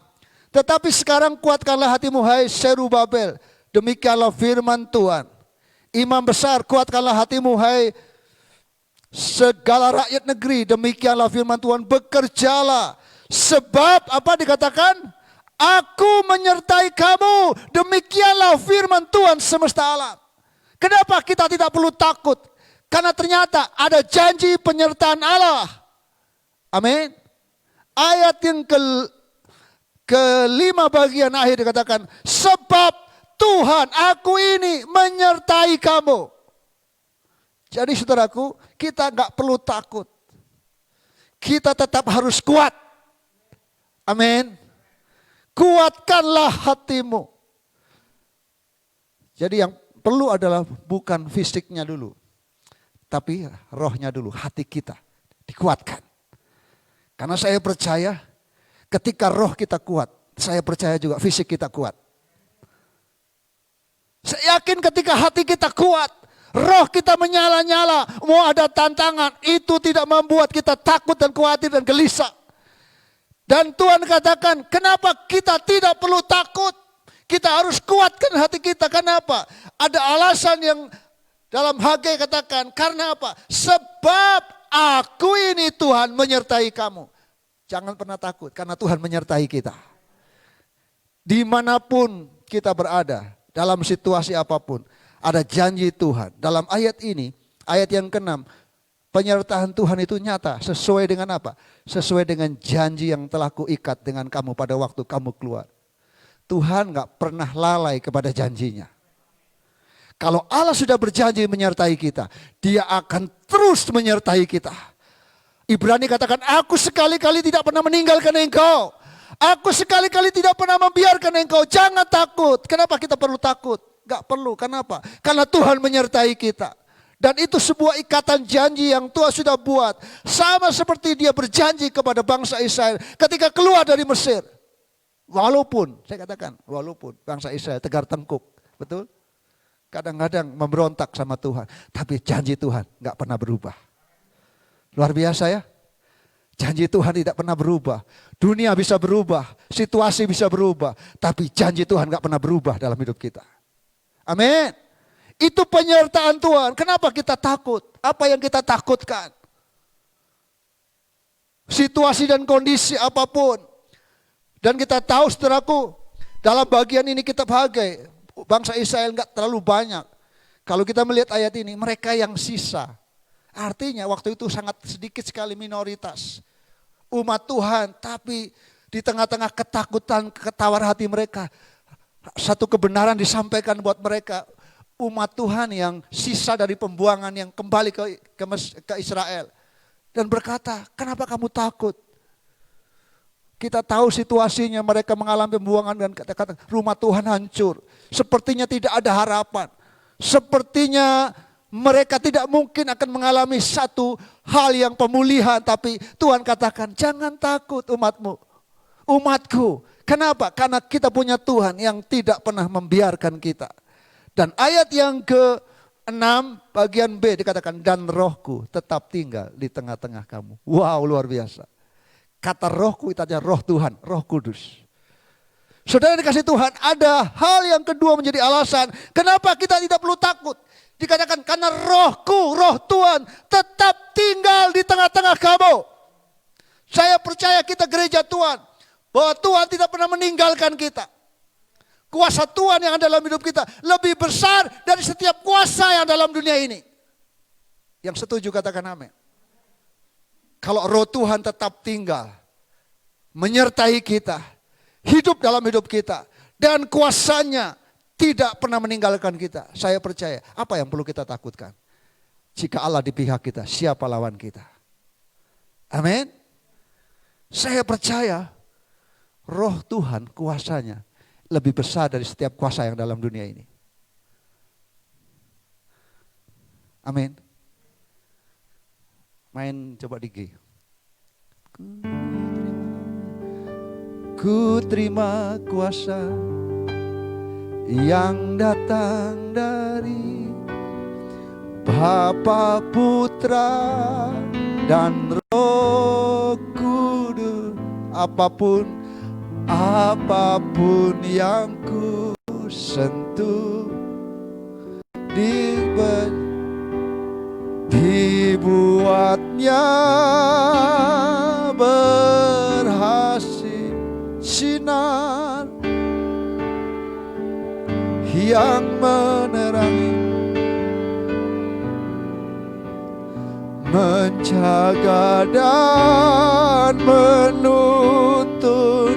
Tetapi sekarang kuatkanlah hatimu, hai Serubabel. Demikianlah firman Tuhan. Imam besar, kuatkanlah hatimu, hai segala rakyat negeri. Demikianlah firman Tuhan, bekerjalah. Sebab apa dikatakan? Aku menyertai kamu. Demikianlah firman Tuhan semesta alam. Kenapa kita tidak perlu takut? Karena ternyata ada janji penyertaan Allah. Amin. Ayat yang kelima bagian akhir dikatakan, sebab Tuhan, aku ini menyertai kamu. Jadi saudaraku, kita gak perlu takut. Kita tetap harus kuat. Amin. Kuatkanlah hatimu. Jadi yang perlu adalah bukan fisiknya dulu, tapi rohnya dulu, hati kita dikuatkan. Karena saya percaya ketika roh kita kuat, saya percaya juga fisik kita kuat. Saya yakin ketika hati kita kuat, roh kita menyala-nyala, mau ada tantangan, itu tidak membuat kita takut dan khawatir dan gelisah. Dan Tuhan katakan, kenapa kita tidak perlu takut? Kita harus kuatkan hati kita. Kenapa? Ada alasan yang dalam Hagai katakan, karena apa? Sebab aku ini Tuhan menyertai kamu. Jangan pernah takut, karena Tuhan menyertai kita. Dimanapun kita berada, dalam situasi apapun, ada janji Tuhan. Dalam ayat ini, ayat yang ke-6, penyertaan Tuhan itu nyata. Sesuai dengan apa? Sesuai dengan janji yang telah kuikat dengan kamu pada waktu kamu keluar. Tuhan nggak pernah lalai kepada janjinya. Kalau Allah sudah berjanji menyertai kita, Dia akan terus menyertai kita. Ibrani katakan, aku sekali-kali tidak pernah meninggalkan engkau. Aku sekali-kali tidak pernah membiarkan engkau. Jangan takut. Kenapa kita perlu takut? Gak perlu. Kenapa? Karena Tuhan menyertai kita. Dan itu sebuah ikatan janji yang Tuhan sudah buat. Sama seperti Dia berjanji kepada bangsa Israel ketika keluar dari Mesir. Walaupun, saya katakan, walaupun bangsa Israel tegar tengkuk. Betul? Kadang-kadang memberontak sama Tuhan. Tapi janji Tuhan gak pernah berubah. Luar biasa ya. Janji Tuhan tidak pernah berubah. Dunia bisa berubah, situasi bisa berubah. Tapi janji Tuhan gak pernah berubah dalam hidup kita. Amin. Itu penyertaan Tuhan. Kenapa kita takut? Apa yang kita takutkan? Situasi dan kondisi apapun. Dan kita tahu saudaraku, dalam bagian ini kita bahagia. Bangsa Israel enggak terlalu banyak. Kalau kita melihat ayat ini, mereka yang sisa. Artinya waktu itu sangat sedikit sekali minoritas. Umat Tuhan, tapi di tengah-tengah ketakutan, ketawar hati mereka. Satu kebenaran disampaikan buat mereka. Umat Tuhan yang sisa dari pembuangan yang kembali ke Israel. Dan berkata, kenapa kamu takut? Kita tahu situasinya, mereka mengalami pembuangan dan kata-kata rumah Tuhan hancur. Sepertinya tidak ada harapan. Sepertinya mereka tidak mungkin akan mengalami satu hal yang pemulihan. Tapi Tuhan katakan, jangan takut umatmu, umatku. Kenapa? Karena kita punya Tuhan yang tidak pernah membiarkan kita. Dan ayat yang ke-6 bagian B dikatakan, dan rohku tetap tinggal di tengah-tengah kamu. Wow, luar biasa. Kata rohku itu adalah roh Tuhan, Roh Kudus. Saudara dikasih Tuhan, ada hal yang kedua menjadi alasan kenapa kita tidak perlu takut. Dikatakan karena rohku, roh Tuhan tetap tinggal di tengah-tengah kamu. Saya percaya kita gereja Tuhan, bahwa Tuhan tidak pernah meninggalkan kita. Kuasa Tuhan yang ada dalam hidup kita lebih besar dari setiap kuasa yang dalam dunia ini. Yang setuju katakan amin. Kalau roh Tuhan tetap tinggal, menyertai kita, hidup dalam hidup kita, dan kuasanya tidak pernah meninggalkan kita. Saya percaya, apa yang perlu kita takutkan? Jika Allah di pihak kita, siapa lawan kita? Amin. Saya percaya, roh Tuhan kuasanya lebih besar dari setiap kuasa yang dalam dunia ini. Amin. Main coba di G. Ku terima kuasa yang datang dari Bapa, Putra, dan Roh Kudus. Apapun yang ku sentuh dibuatnya berhasil. Sinar yang menerangi, menjaga dan menuntun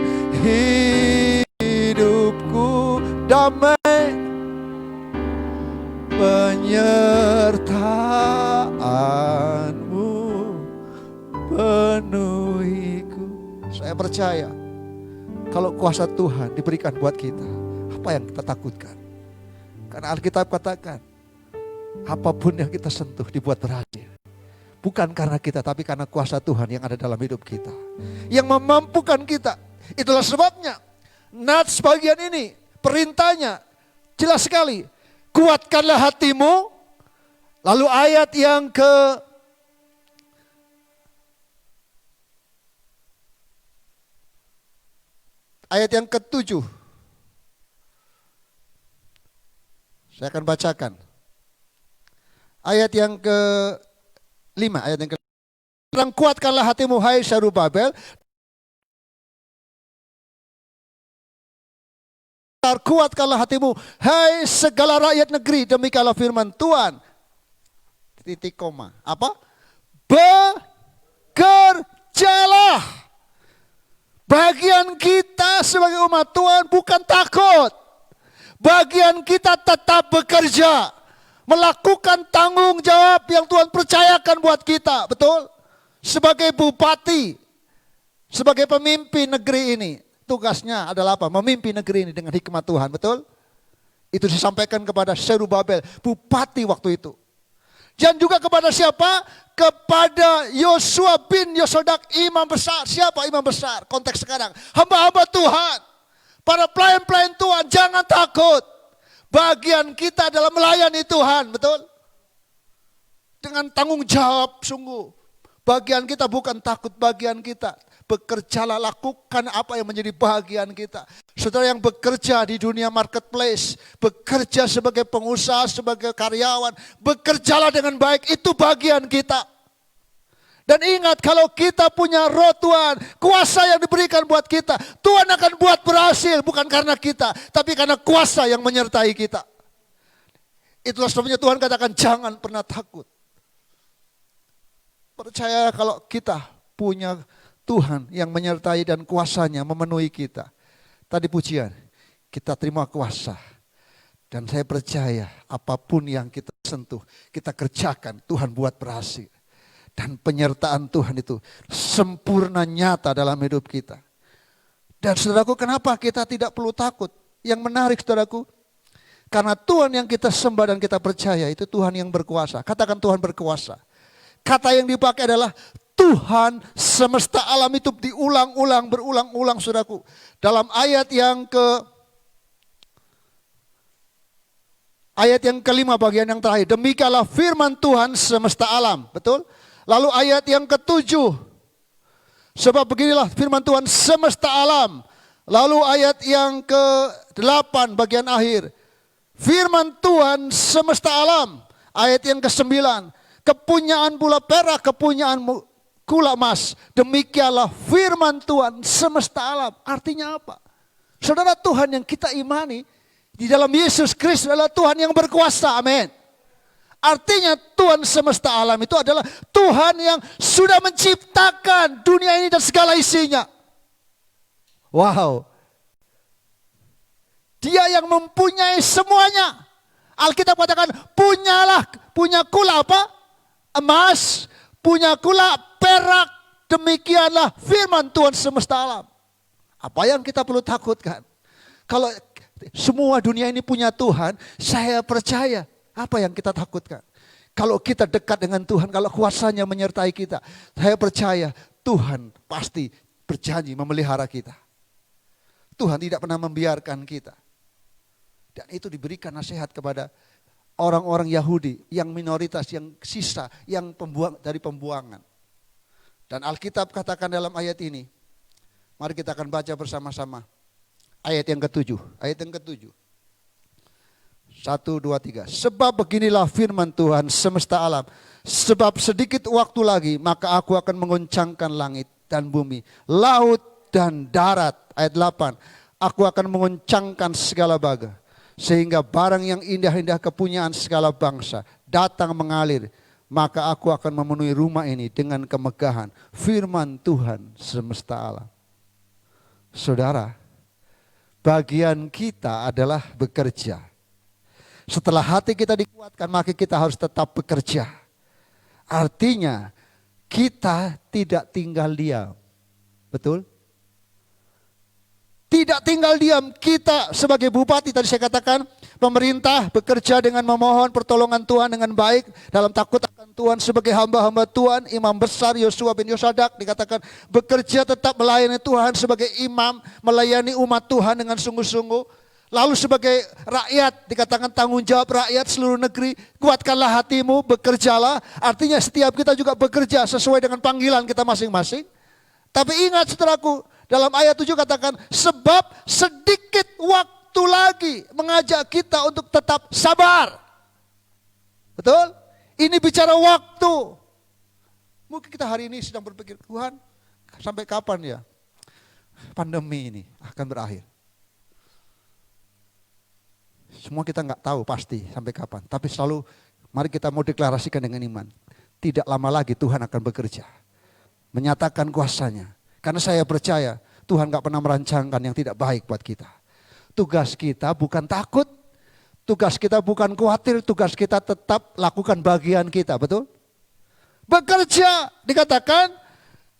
hidupku, damai penyertaanmu penuhiku. Saya percaya kalau kuasa Tuhan diberikan buat kita, apa yang kita takutkan? Karena Alkitab katakan, apapun yang kita sentuh dibuat berhasil. Bukan karena kita, tapi karena kuasa Tuhan yang ada dalam hidup kita. Yang memampukan kita. Itulah sebabnya, nats bagian ini, perintahnya jelas sekali. Kuatkanlah hatimu. Lalu ayat yang ke-7. Saya akan bacakan. Ayat yang ke-5. Ayat yang ke-5. Kuatkanlah hatimu hai Zerubabel. Kuatkanlah hatimu hai segala rakyat negeri. Demikianlah firman Tuhan. Titik koma. Apa? Bekerjalah. Bagian kita sebagai umat Tuhan bukan takut. Bagian kita tetap bekerja. Melakukan tanggung jawab yang Tuhan percayakan buat kita. Betul? Sebagai bupati, sebagai pemimpin negeri ini. Tugasnya adalah apa? Memimpin negeri ini dengan hikmat Tuhan. Betul? Itu disampaikan kepada Zerubabel, bupati waktu itu. Dan juga kepada siapa? Kepada Yosua bin Yosadak, imam besar. Siapa imam besar? Konteks sekarang. Hamba-hamba Tuhan. Para pelayan-pelayan Tuhan, jangan takut. Bagian kita adalah melayani Tuhan, betul? Dengan tanggung jawab sungguh. Bagian kita bukan takut, bagian kita. Bekerjalah, lakukan apa yang menjadi bagian kita. Saudara yang bekerja di dunia marketplace, bekerja sebagai pengusaha, sebagai karyawan, bekerjalah dengan baik, itu bagian kita. Dan ingat, kalau kita punya roh Tuhan, kuasa yang diberikan buat kita, Tuhan akan buat berhasil, bukan karena kita, tapi karena kuasa yang menyertai kita. Itulah sebabnya Tuhan katakan jangan pernah takut. Percaya kalau kita punya Tuhan yang menyertai dan kuasanya memenuhi kita. Tadi pujian, kita terima kuasa. Dan saya percaya apapun yang kita sentuh, kita kerjakan, Tuhan buat berhasil. Dan penyertaan Tuhan itu sempurna nyata dalam hidup kita. Dan saudaraku, kenapa kita tidak perlu takut? Yang menarik saudaraku, karena Tuhan yang kita sembah dan kita percaya itu Tuhan yang berkuasa. Katakan Tuhan berkuasa. Kata yang dipakai adalah Tuhan semesta alam, itu diulang-ulang, berulang-ulang saudaraku. Dalam ayat yang kelima bagian yang terakhir. Demikianlah firman Tuhan semesta alam. Betul? Lalu ayat yang ketujuh. Sebab beginilah firman Tuhan semesta alam. Lalu ayat yang ke-8 bagian akhir. Firman Tuhan semesta alam. Ayat yang ke-9. Kepunyaan bola perak, kepunyaan gula emas. Demikianlah firman Tuhan semesta alam. Artinya apa? Saudara, Tuhan yang kita imani di dalam Yesus Kristus adalah Tuhan yang berkuasa. Amin. Artinya Tuhan semesta alam itu adalah Tuhan yang sudah menciptakan dunia ini dan segala isinya. Wow. Dia yang mempunyai semuanya. Alkitab katakan punyaku apa? Emas, punyaku perak. Demikianlah firman Tuhan semesta alam. Apa yang kita perlu takutkan? Kalau semua dunia ini punya Tuhan, saya percaya. Apa yang kita takutkan? Kalau kita dekat dengan Tuhan, kalau kuasanya menyertai kita, saya percaya Tuhan pasti berjanji memelihara kita. Tuhan tidak pernah membiarkan kita. Dan itu diberikan nasihat kepada orang-orang Yahudi yang minoritas, yang sisa, yang dari pembuangan. Dan Alkitab katakan dalam ayat ini, mari kita akan baca bersama-sama. Ayat yang ke-7. Ayat yang ke-7. 1, 2, 3. Sebab beginilah firman Tuhan semesta alam. Sebab sedikit waktu lagi maka aku akan menguncangkan langit dan bumi, laut dan darat. Ayat 8. Aku akan menguncangkan segala baga. Sehingga barang yang indah-indah kepunyaan segala bangsa datang mengalir. Maka aku akan memenuhi rumah ini dengan kemegahan firman Tuhan semesta alam. Saudara, bagian kita adalah bekerja. Setelah hati kita dikuatkan, maka kita harus tetap bekerja. Artinya, kita tidak tinggal diam. Betul? Tidak tinggal diam. Kita sebagai bupati, tadi saya katakan, pemerintah bekerja dengan memohon pertolongan Tuhan dengan baik. Dalam takut akan Tuhan sebagai hamba-hamba Tuhan. Imam besar Yosua bin Yosadak dikatakan bekerja tetap melayani Tuhan sebagai imam. Melayani umat Tuhan dengan sungguh-sungguh. Lalu sebagai rakyat, dikatakan tanggung jawab rakyat seluruh negeri, kuatkanlah hatimu, bekerjalah. Artinya setiap kita juga bekerja sesuai dengan panggilan kita masing-masing. Tapi ingat saudaraku, dalam ayat 7 katakan, sebab sedikit waktu lagi mengajak kita untuk tetap sabar. Betul? Ini bicara waktu. Mungkin kita hari ini sedang berpikir, Tuhan sampai kapan ya pandemi ini akan berakhir? Semua kita nggak tahu pasti sampai kapan. Tapi selalu mari kita mau deklarasikan dengan iman. Tidak lama lagi Tuhan akan bekerja. Menyatakan kuasanya. Karena saya percaya Tuhan gak pernah merancangkan yang tidak baik buat kita. Tugas kita bukan takut, tugas kita bukan khawatir, tugas kita tetap lakukan bagian kita, betul? Bekerja, dikatakan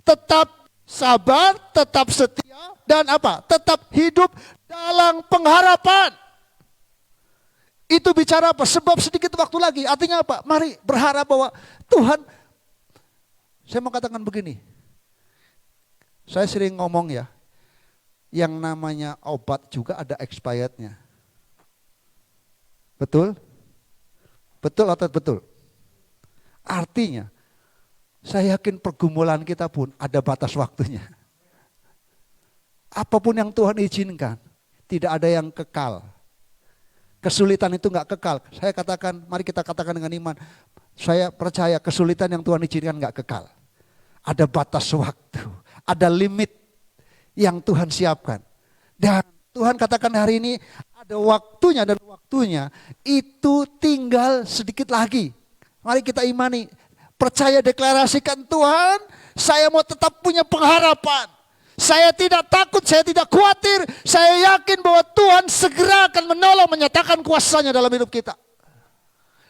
tetap sabar, tetap setia, dan apa? Tetap hidup dalam pengharapan. Itu bicara apa? Sebab sedikit waktu lagi. Artinya apa? Mari berharap bahwa Tuhan, saya mau katakan begini. Saya sering ngomong ya, yang namanya obat juga ada expirednya. Betul? Betul atau betul? Artinya, saya yakin pergumulan kita pun ada batas waktunya. Apapun yang Tuhan izinkan, tidak ada yang kekal. Kesulitan itu enggak kekal. Saya katakan, mari kita katakan dengan iman. Saya percaya kesulitan yang Tuhan izinkan enggak kekal. Ada batas waktu, ada limit yang Tuhan siapkan. Dan Tuhan katakan hari ini ada waktunya dan waktunya itu tinggal sedikit lagi. Mari kita imani, percaya, deklarasikan, Tuhan, saya mau tetap punya pengharapan. Saya tidak takut, saya tidak khawatir. Saya yakin bahwa Tuhan segera akan menolong, menyatakan kuasanya dalam hidup kita.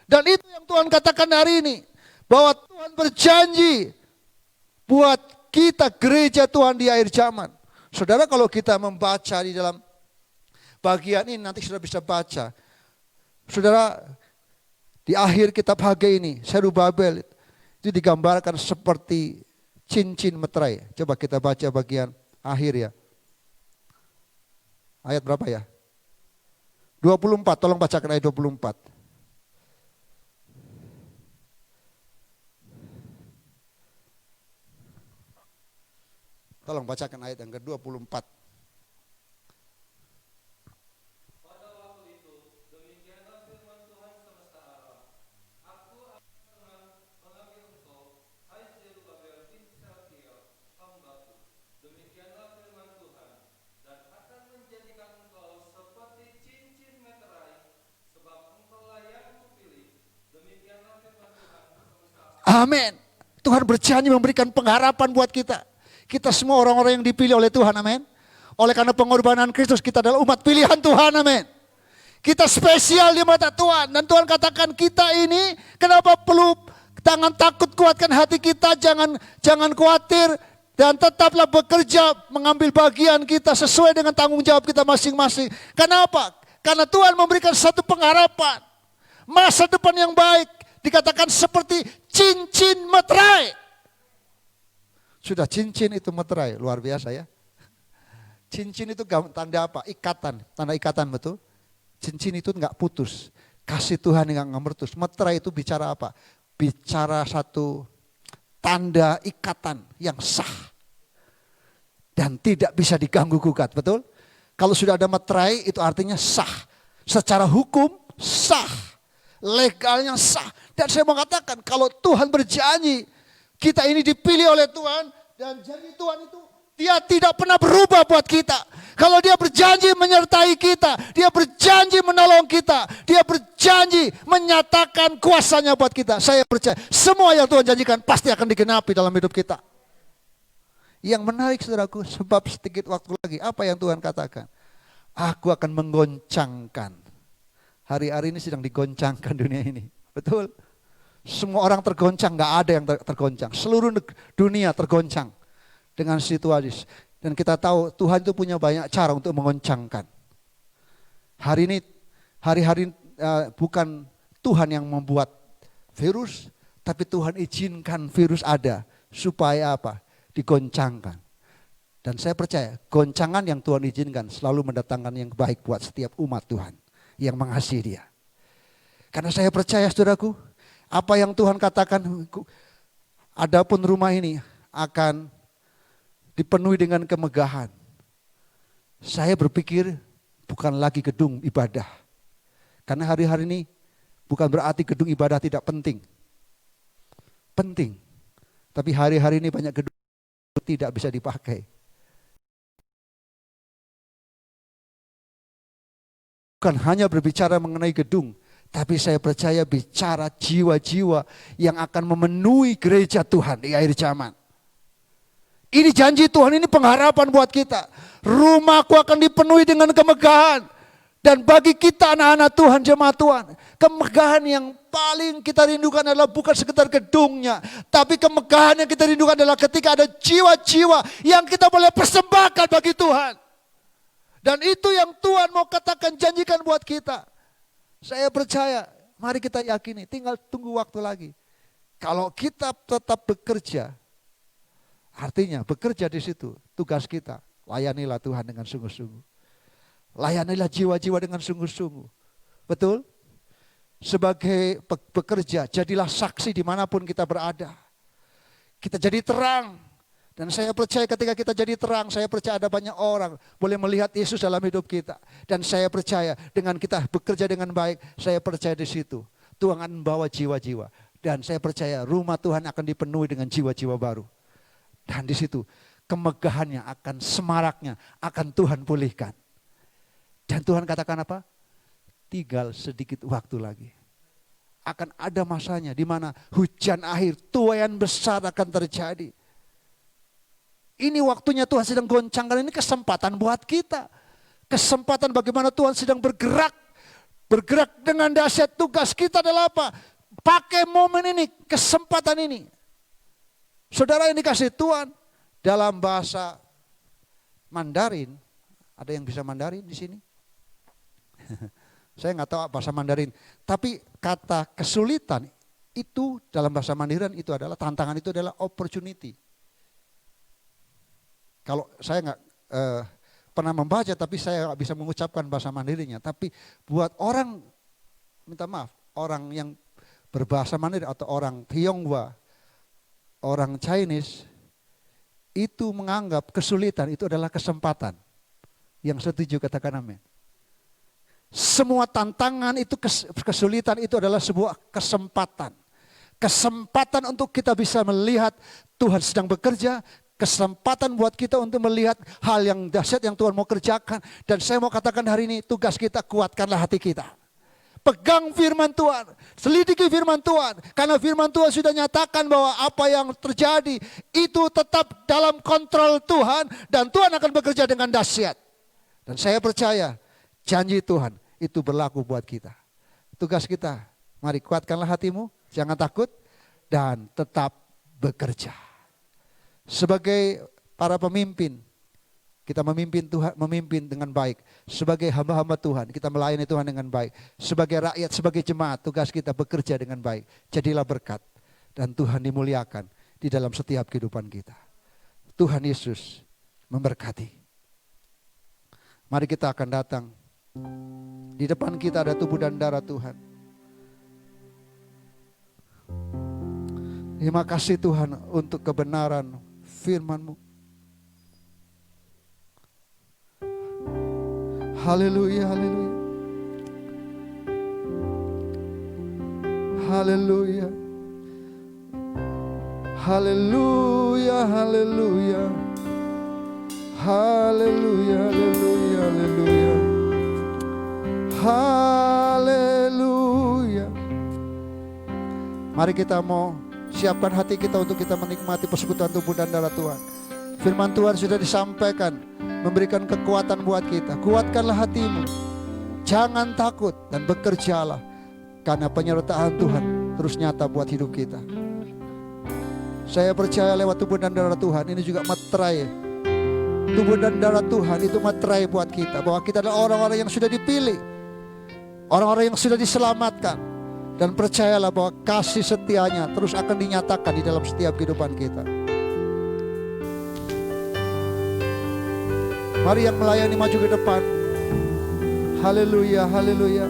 Dan itu yang Tuhan katakan hari ini. Bahwa Tuhan berjanji buat kita gereja Tuhan di akhir zaman. Saudara, kalau kita membaca di dalam bagian ini, nanti sudah bisa baca. Saudara, di akhir kitab Hagai ini, Zerubabel itu digambarkan seperti cincin meterai. Coba kita baca bagian akhir ya. Ayat berapa ya? 24, tolong bacakan ayat 24. Tolong bacakan ayat yang ke-24. Amin. Tuhan berjanji memberikan pengharapan buat kita. Kita semua orang-orang yang dipilih oleh Tuhan, amin. Oleh karena pengorbanan Kristus, kita adalah umat pilihan Tuhan, amin. Kita spesial di mata Tuhan. Dan Tuhan katakan kita ini, kenapa perlu jangan takut, kuatkan hati kita, jangan khawatir. Dan tetaplah bekerja, mengambil bagian kita sesuai dengan tanggung jawab kita masing-masing. Kenapa? Karena Tuhan memberikan satu pengharapan. Masa depan yang baik. Dikatakan seperti cincin meterai. Sudah cincin itu meterai, luar biasa ya. Cincin itu tanda apa? Ikatan, tanda ikatan, betul. Cincin itu enggak putus. Kasih Tuhan yang enggak putus. Meterai itu bicara apa? Bicara satu tanda ikatan yang sah. Dan tidak bisa diganggu gugat, betul? Kalau sudah ada meterai itu artinya sah. Secara hukum sah. Legalnya sah. Dan saya mau katakan kalau Tuhan berjanji kita ini dipilih oleh Tuhan dan janji Tuhan itu dia tidak pernah berubah buat kita. Kalau dia berjanji menyertai kita, dia berjanji menolong kita, dia berjanji menyatakan kuasanya buat kita. Saya percaya semua yang Tuhan janjikan pasti akan digenapi dalam hidup kita. Yang menarik saudaraku, sebab sedikit waktu lagi apa yang Tuhan katakan? Aku akan menggoncangkan. Hari-hari ini sedang digoncangkan dunia ini. Betul? Semua orang tergoncang, gak ada yang tergoncang. Seluruh dunia tergoncang dengan situasi. Dan kita tahu Tuhan itu punya banyak cara untuk mengoncangkan. Hari ini, hari-hari bukan Tuhan yang membuat virus, tapi Tuhan izinkan virus ada. Supaya apa? Digoncangkan. Dan saya percaya goncangan yang Tuhan izinkan selalu mendatangkan yang baik buat setiap umat Tuhan yang mengasihi dia. Karena saya percaya saudaraku, apa yang Tuhan katakan, adapun rumah ini akan dipenuhi dengan kemegahan. Saya berpikir bukan lagi gedung ibadah. Karena hari-hari ini bukan berarti gedung ibadah tidak penting. Penting. Tapi hari-hari ini banyak gedung tidak bisa dipakai. Bukan hanya berbicara mengenai gedung, tapi saya percaya bicara jiwa-jiwa yang akan memenuhi gereja Tuhan di akhir zaman. Ini janji Tuhan, ini pengharapan buat kita. Rumahku akan dipenuhi dengan kemegahan. Dan bagi kita anak-anak Tuhan, jemaat Tuhan, kemegahan yang paling kita rindukan adalah bukan sekedar gedungnya, tapi kemegahan yang kita rindukan adalah ketika ada jiwa-jiwa yang kita boleh persembahkan bagi Tuhan. Dan itu yang Tuhan mau katakan, janjikan buat kita. Saya percaya, mari kita yakini, tinggal tunggu waktu lagi. Kalau kita tetap bekerja, artinya bekerja di situ, tugas kita, layanilah Tuhan dengan sungguh-sungguh. Layanilah jiwa-jiwa dengan sungguh-sungguh. Betul? Sebagai pekerja, jadilah saksi dimanapun kita berada. Kita jadi terang. Dan saya percaya ketika kita jadi terang, saya percaya ada banyak orang boleh melihat Yesus dalam hidup kita. Dan saya percaya dengan kita bekerja dengan baik, saya percaya di situ Tuhan akan membawa jiwa-jiwa. Dan saya percaya rumah Tuhan akan dipenuhi dengan jiwa-jiwa baru. Dan di situ kemegahannya akan, semaraknya akan Tuhan pulihkan. Dan Tuhan katakan apa? Tinggal sedikit waktu lagi. Akan ada masanya di mana hujan akhir, tuaian besar akan terjadi. Ini waktunya Tuhan sedang goncangkan, ini kesempatan buat kita. Kesempatan bagaimana Tuhan sedang bergerak. Bergerak dengan dahsyat. Tugas kita adalah apa? Pakai momen ini, kesempatan ini. Saudara yang dikasih Tuhan, dalam bahasa Mandarin, ada yang bisa Mandarin di sini? Saya nggak tahu bahasa Mandarin, tapi kata kesulitan itu dalam bahasa Mandarin itu adalah tantangan, itu adalah opportunity. Kalau saya nggak pernah membaca, tapi saya nggak bisa mengucapkan bahasa Mandarinnya. Tapi buat orang, minta maaf, orang yang berbahasa Mandarin atau orang Tionghoa, orang Chinese, itu menganggap kesulitan itu adalah kesempatan. Yang setuju katakan amin. Semua tantangan itu, kesulitan itu adalah sebuah kesempatan. Kesempatan untuk kita bisa melihat Tuhan sedang bekerja. Kesempatan buat kita untuk melihat hal yang dahsyat yang Tuhan mau kerjakan. Dan saya mau katakan hari ini, tugas kita, kuatkanlah hati kita. Pegang firman Tuhan, selidiki firman Tuhan. Karena firman Tuhan sudah nyatakan bahwa apa yang terjadi itu tetap dalam kontrol Tuhan. Dan Tuhan akan bekerja dengan dahsyat. Dan saya percaya janji Tuhan itu berlaku buat kita. Tugas kita, mari kuatkanlah hatimu, jangan takut, dan tetap bekerja. Sebagai para pemimpin, kita memimpin Tuhan, memimpin dengan baik. Sebagai hamba-hamba Tuhan, kita melayani Tuhan dengan baik. Sebagai rakyat, sebagai jemaat, tugas kita bekerja dengan baik. Jadilah berkat, dan Tuhan dimuliakan di dalam setiap kehidupan kita. Tuhan Yesus memberkati. Mari kita akan datang. Di depan kita ada tubuh dan darah Tuhan. Terima kasih Tuhan untuk kebenaran firman-Mu. Haleluya, haleluya. Haleluya. Haleluya, haleluya. Haleluya, haleluya, haleluya. Haleluya. Mari kita mau siapkan hati kita untuk kita menikmati persekutuan tubuh dan darah Tuhan. Firman Tuhan sudah disampaikan, memberikan kekuatan buat kita. Kuatkanlah hatimu, jangan takut dan bekerjalah. Karena penyertaan Tuhan terus nyata buat hidup kita. Saya percaya lewat tubuh dan darah Tuhan ini juga materai. Tubuh dan darah Tuhan itu materai buat kita. Bahwa kita adalah orang-orang yang sudah dipilih. Orang-orang yang sudah diselamatkan. Dan percayalah bahwa kasih setianya terus akan dinyatakan di dalam setiap kehidupan kita. Mari yang melayani maju ke depan. Haleluya, haleluya.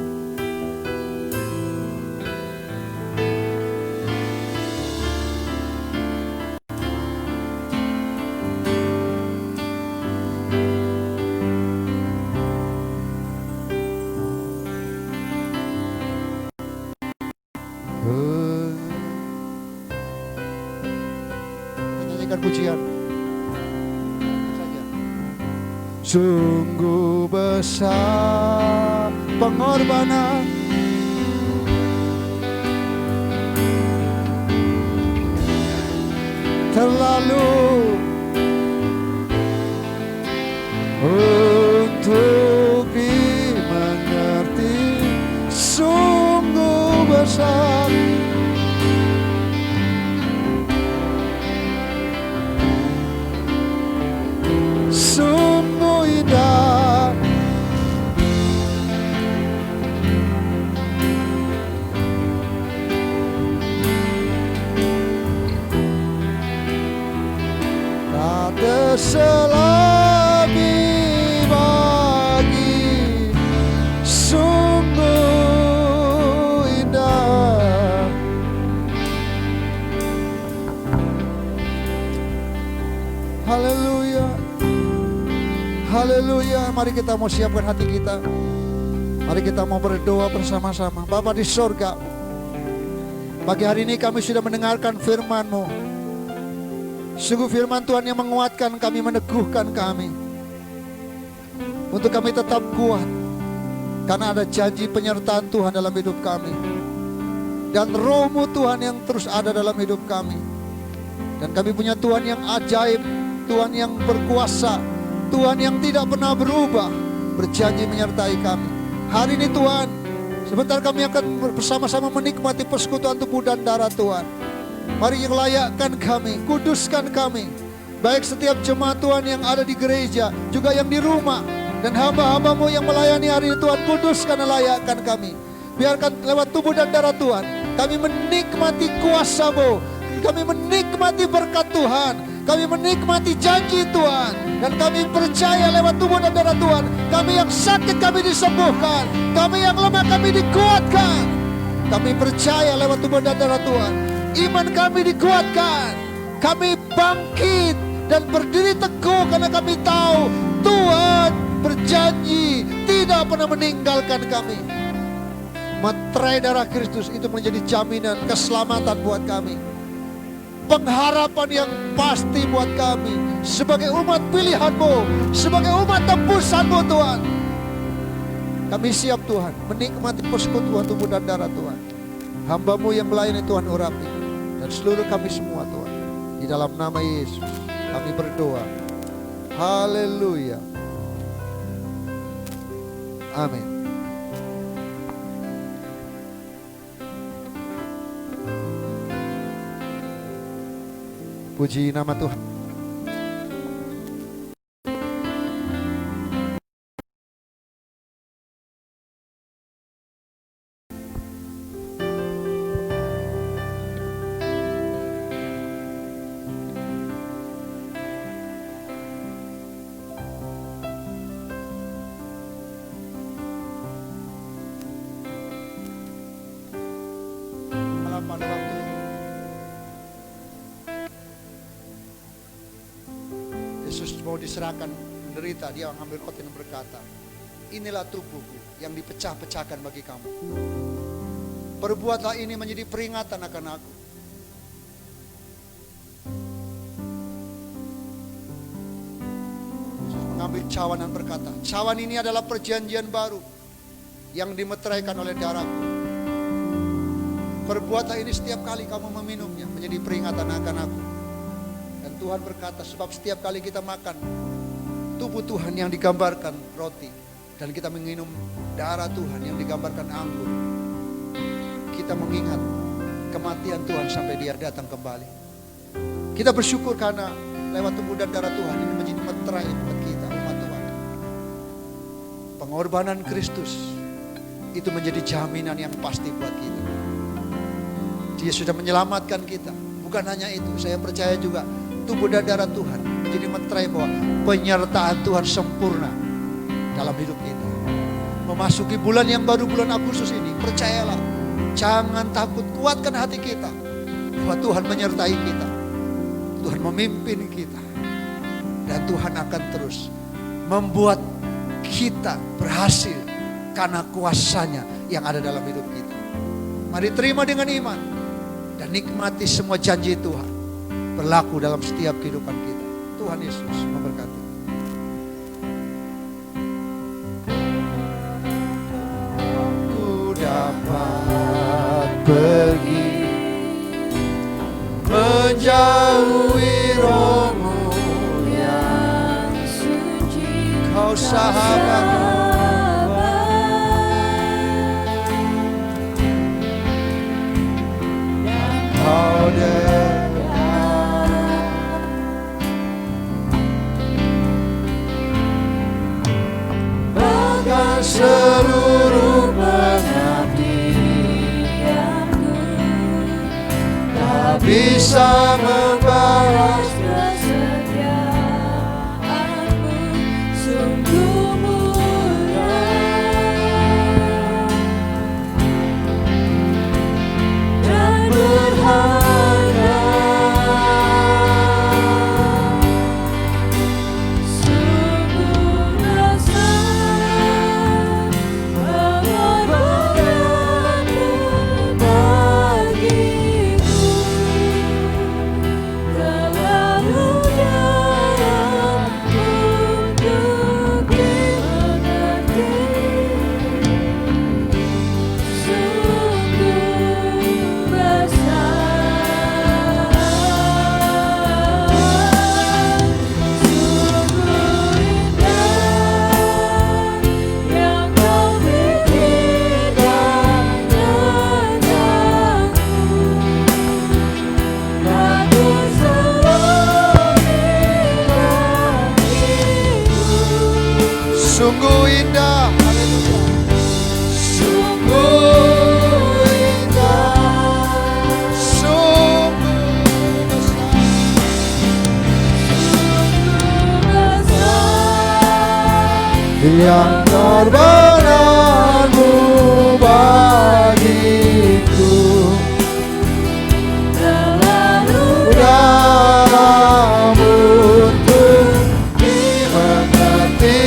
Nyanyikan pujian. Sungguh besar pengorbanan terlalu besar. Sungguh indah. Tak ada selebih bagi, sungguh indah. Haleluya, haleluya. Mari kita mau siapkan hati kita. Mari kita mau berdoa bersama-sama. Bapa di sorga, pagi hari ini kami sudah mendengarkan firman-Mu. Sungguh firman Tuhan yang menguatkan kami, meneguhkan kami, untuk kami tetap kuat, karena ada janji penyertaan Tuhan dalam hidup kami, dan Roh-Mu Tuhan yang terus ada dalam hidup kami. Dan kami punya Tuhan yang ajaib, Tuhan yang berkuasa, Tuhan yang tidak pernah berubah, berjanji menyertai kami. Hari ini Tuhan, sebentar kami akan bersama-sama menikmati persekutuan tubuh dan darah Tuhan. Mari layakkan kami, kuduskan kami, baik setiap jemaat Tuhan yang ada di gereja, juga yang di rumah, dan hamba-hamba-Mu yang melayani hari ini Tuhan, kuduskan dan layakkan kami. Biarkan lewat tubuh dan darah Tuhan, kami menikmati kuasa-Mu, kami menikmati berkat Tuhan, kami menikmati janji Tuhan, dan kami percaya lewat tubuh dan darah Tuhan, kami yang sakit kami disembuhkan, kami yang lemah kami dikuatkan. Kami percaya lewat tubuh dan darah Tuhan, iman kami dikuatkan, kami bangkit dan berdiri teguh karena kami tahu Tuhan berjanji tidak pernah meninggalkan kami. Materai darah Kristus itu menjadi jaminan keselamatan buat kami, pengharapan yang pasti buat kami sebagai umat pilihan-Mu, sebagai umat tebusan-Mu Tuhan. Kami siap Tuhan menikmati persekutuan tubuh dan darah Tuhan. Hamba-Mu yang melayani Tuhan urapi, dan seluruh kami semua Tuhan, di dalam nama Yesus kami berdoa. Haleluya, amin. Puji nama Tuhan. Pada waktu Yesus mau diserahkan menderita, dia mengambil roti dan berkata, inilah tubuhku yang dipecah-pecahkan bagi kamu. Perbuatlah ini menjadi peringatan akan aku. Yesus mengambil cawan dan berkata, cawan ini adalah perjanjian baru yang dimeteraikan oleh darahku. Perbuatlah ini setiap kali kamu meminumnya menjadi peringatan akan aku. Dan Tuhan berkata, sebab setiap kali kita makan tubuh Tuhan yang digambarkan roti, dan kita minum darah Tuhan yang digambarkan anggur, kita mengingat kematian Tuhan sampai Dia datang kembali. Kita bersyukur karena lewat tubuh dan darah Tuhan ini menjadi meterai buat kita, umat Tuhan. Pengorbanan Kristus itu menjadi jaminan yang pasti buat kita. Dia sudah menyelamatkan kita. Bukan hanya itu, saya percaya juga tubuh dan darah Tuhan menjadi meterai bahwa penyertaan Tuhan sempurna dalam hidup kita. Memasuki bulan yang baru, bulan Agustus ini, percayalah, jangan takut, kuatkan hati kita bahwa Tuhan menyertai kita, Tuhan memimpin kita, dan Tuhan akan terus membuat kita berhasil karena kuasanya yang ada dalam hidup kita. Mari terima dengan iman dan nikmati semua janji Tuhan berlaku dalam setiap kehidupan kita. Tuhan Yesus memberkati. Ku dapat pergi menjauhi Roh-Mu yang suci, Kau sahabat. yang pengorbananmu bagiku Terlalu dalam untuk dimengerti,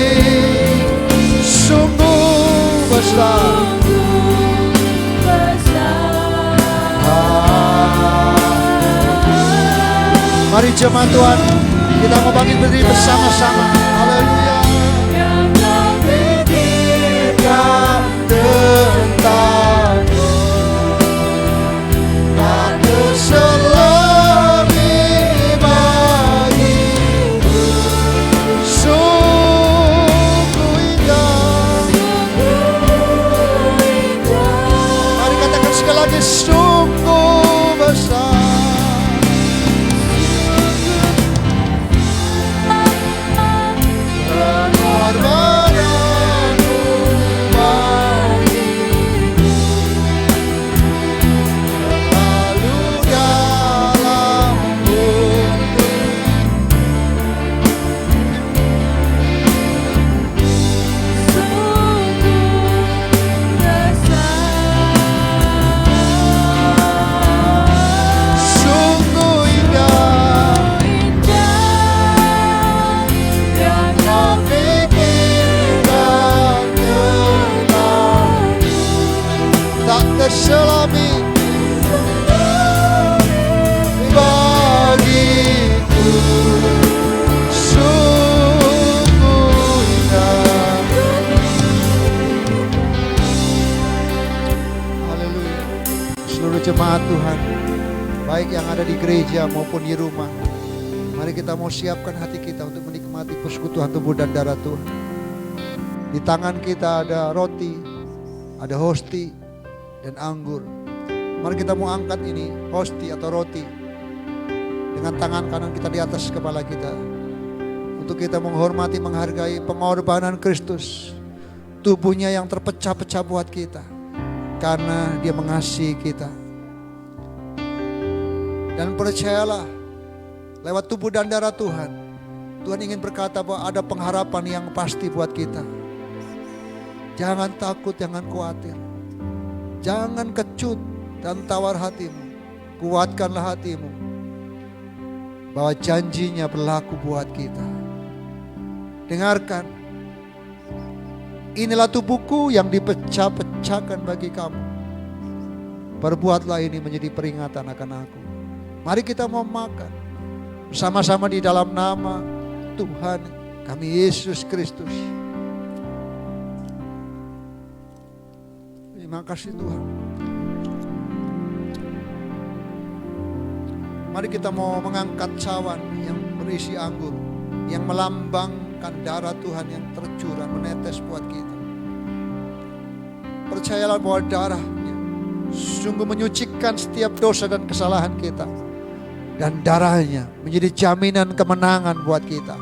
sungguh besar. Mari jemaat Tuhan, kita mau bangkit berdiri bersama-sama. Haleluya. yang kau pikirkan Tentangku tak terselami bagiku, sungguh indah. Mari katakan sekali lagi, sungguh besar. Pengorbananmu bagiku terlalu dalam untuk sungguh indah. yang kau Pikirkan tentangku tak terselami bagiku, sungguh indah. Haleluya. Seluruh jemaat Tuhan, baik yang ada di gereja maupun di rumah, mari kita mau siapkan hati kita untuk menikmati persekutuan tubuh dan darah Tuhan. Di tangan kita ada roti, ada hosti, dan anggur. Mari kita mau angkat ini, hosti atau roti, dengan tangan kanan kita di atas kepala kita, untuk kita menghormati, menghargai pengorbanan Kristus, tubuhnya yang terpecah-pecah buat kita, karena Dia mengasihi kita. Dan percayalah, lewat tubuh dan darah Tuhan, Tuhan ingin berkata bahwa ada pengharapan yang pasti buat kita. Jangan takut, jangan khawatir. Jangan kecut dan tawar hatimu. Kuatkanlah hatimu bahwa janjinya berlaku buat kita. Dengarkan, inilah tubuhku yang dipecah-pecahkan bagi kamu. Perbuatlah ini menjadi peringatan akan aku. Mari kita mau makan bersama-sama di dalam nama Tuhan kami Yesus Kristus. Terima kasih Tuhan. Mari kita mau mengangkat cawan yang berisi anggur, yang melambangkan darah Tuhan yang tercurah menetes buat kita. Percayalah bahwa darahnya sungguh menyucikan setiap dosa dan kesalahan kita. Dan darahnya menjadi jaminan kemenangan buat kita.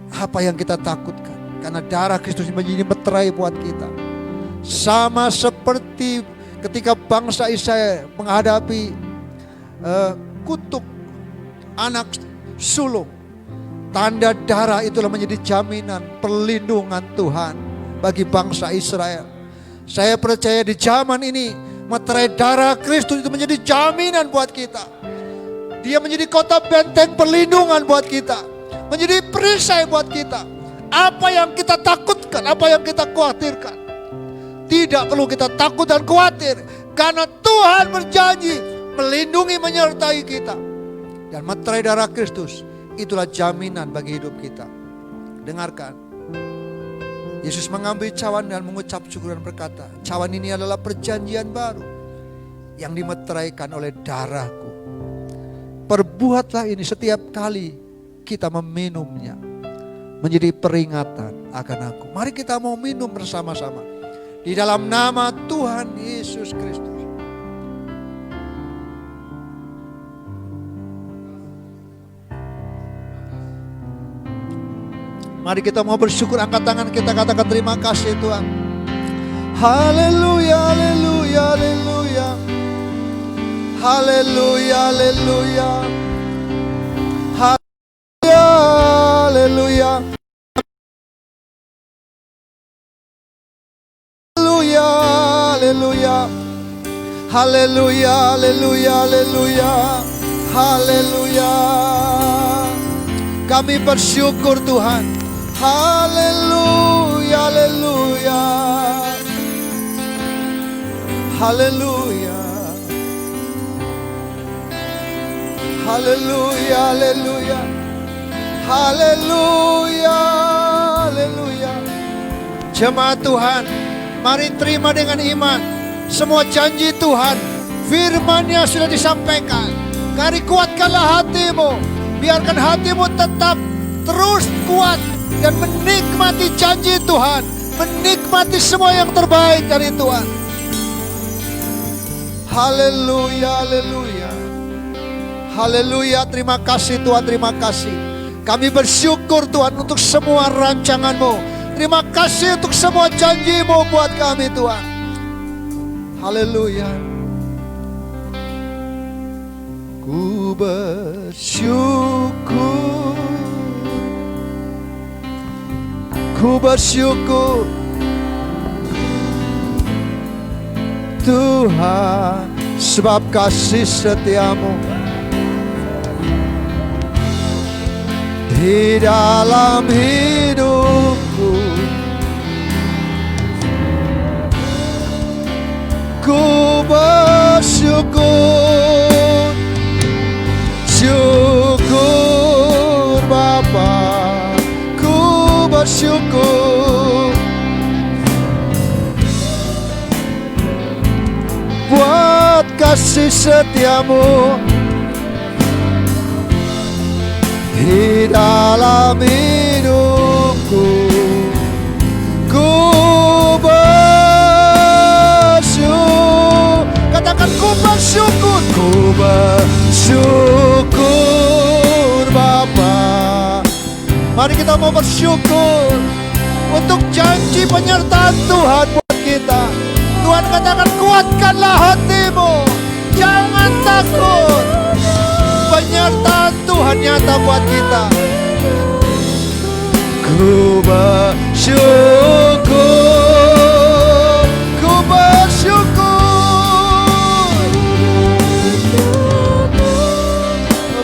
Apa yang kita takutkan, karena darah Kristus menjadi meterai buat kita. Sama seperti ketika bangsa Israel menghadapi kutuk anak sulung, tanda darah itulah menjadi jaminan perlindungan Tuhan bagi bangsa Israel. Saya percaya di zaman ini meterai darah Kristus itu menjadi jaminan buat kita. Dia menjadi kota benteng perlindungan buat kita, menjadi perisai buat kita. Apa yang kita takutkan, apa yang kita khawatirkan, tidak perlu kita takut dan khawatir, karena Tuhan berjanji melindungi, menyertai kita. Dan meterai darah Kristus itulah jaminan bagi hidup kita. Dengarkan, Yesus mengambil cawan dan mengucap syukur dan berkata, cawan ini adalah perjanjian baru yang dimeteraikan oleh darahku. Perbuatlah ini setiap kali kita meminumnya, menjadi peringatan akan aku. Mari kita mau minum bersama-sama di dalam nama Tuhan Yesus Kristus. Mari kita mau bersyukur, angkat tangan kita, katakan terima kasih Tuhan. Haleluya, haleluya, haleluya. Haleluya, haleluya. Haleluya, haleluya. Haleluya, haleluya, haleluya, haleluya. Kami bersyukur Tuhan. Haleluya, haleluya, haleluya, haleluya, haleluya, haleluya, haleluya. Jemaat Tuhan, mari terima dengan iman semua janji Tuhan. Firman-Nya sudah disampaikan. Mari kuatkanlah hatimu. Biarkan hatimu tetap terus kuat dan menikmati janji Tuhan. Menikmati semua yang terbaik dari Tuhan. Haleluya, haleluya, haleluya. Terima kasih Tuhan, terima kasih. Kami bersyukur Tuhan untuk semua rancangan-Mu. Terima kasih untuk semua janji-Mu buat kami Tuhan. Haleluya. Ku bersyukur, ku bersyukur Tuhan, sebab kasih setia-Mu di dalam hidupku. Ku bersyukur, syukur Bapa, ku bersyukur buat kasih setia-Mu di dalam hidupku. Ku bersyukur, katakan ku bersyukur, ku bersyukur Bapa. Mari kita mau bersyukur untuk janji penyertaan Tuhan buat kita. Tuhan katakan kuatkanlah hatimu, jangan takut. Penyertaan Tuhan nyata buat kita. Ku bersyukur, ku bersyukur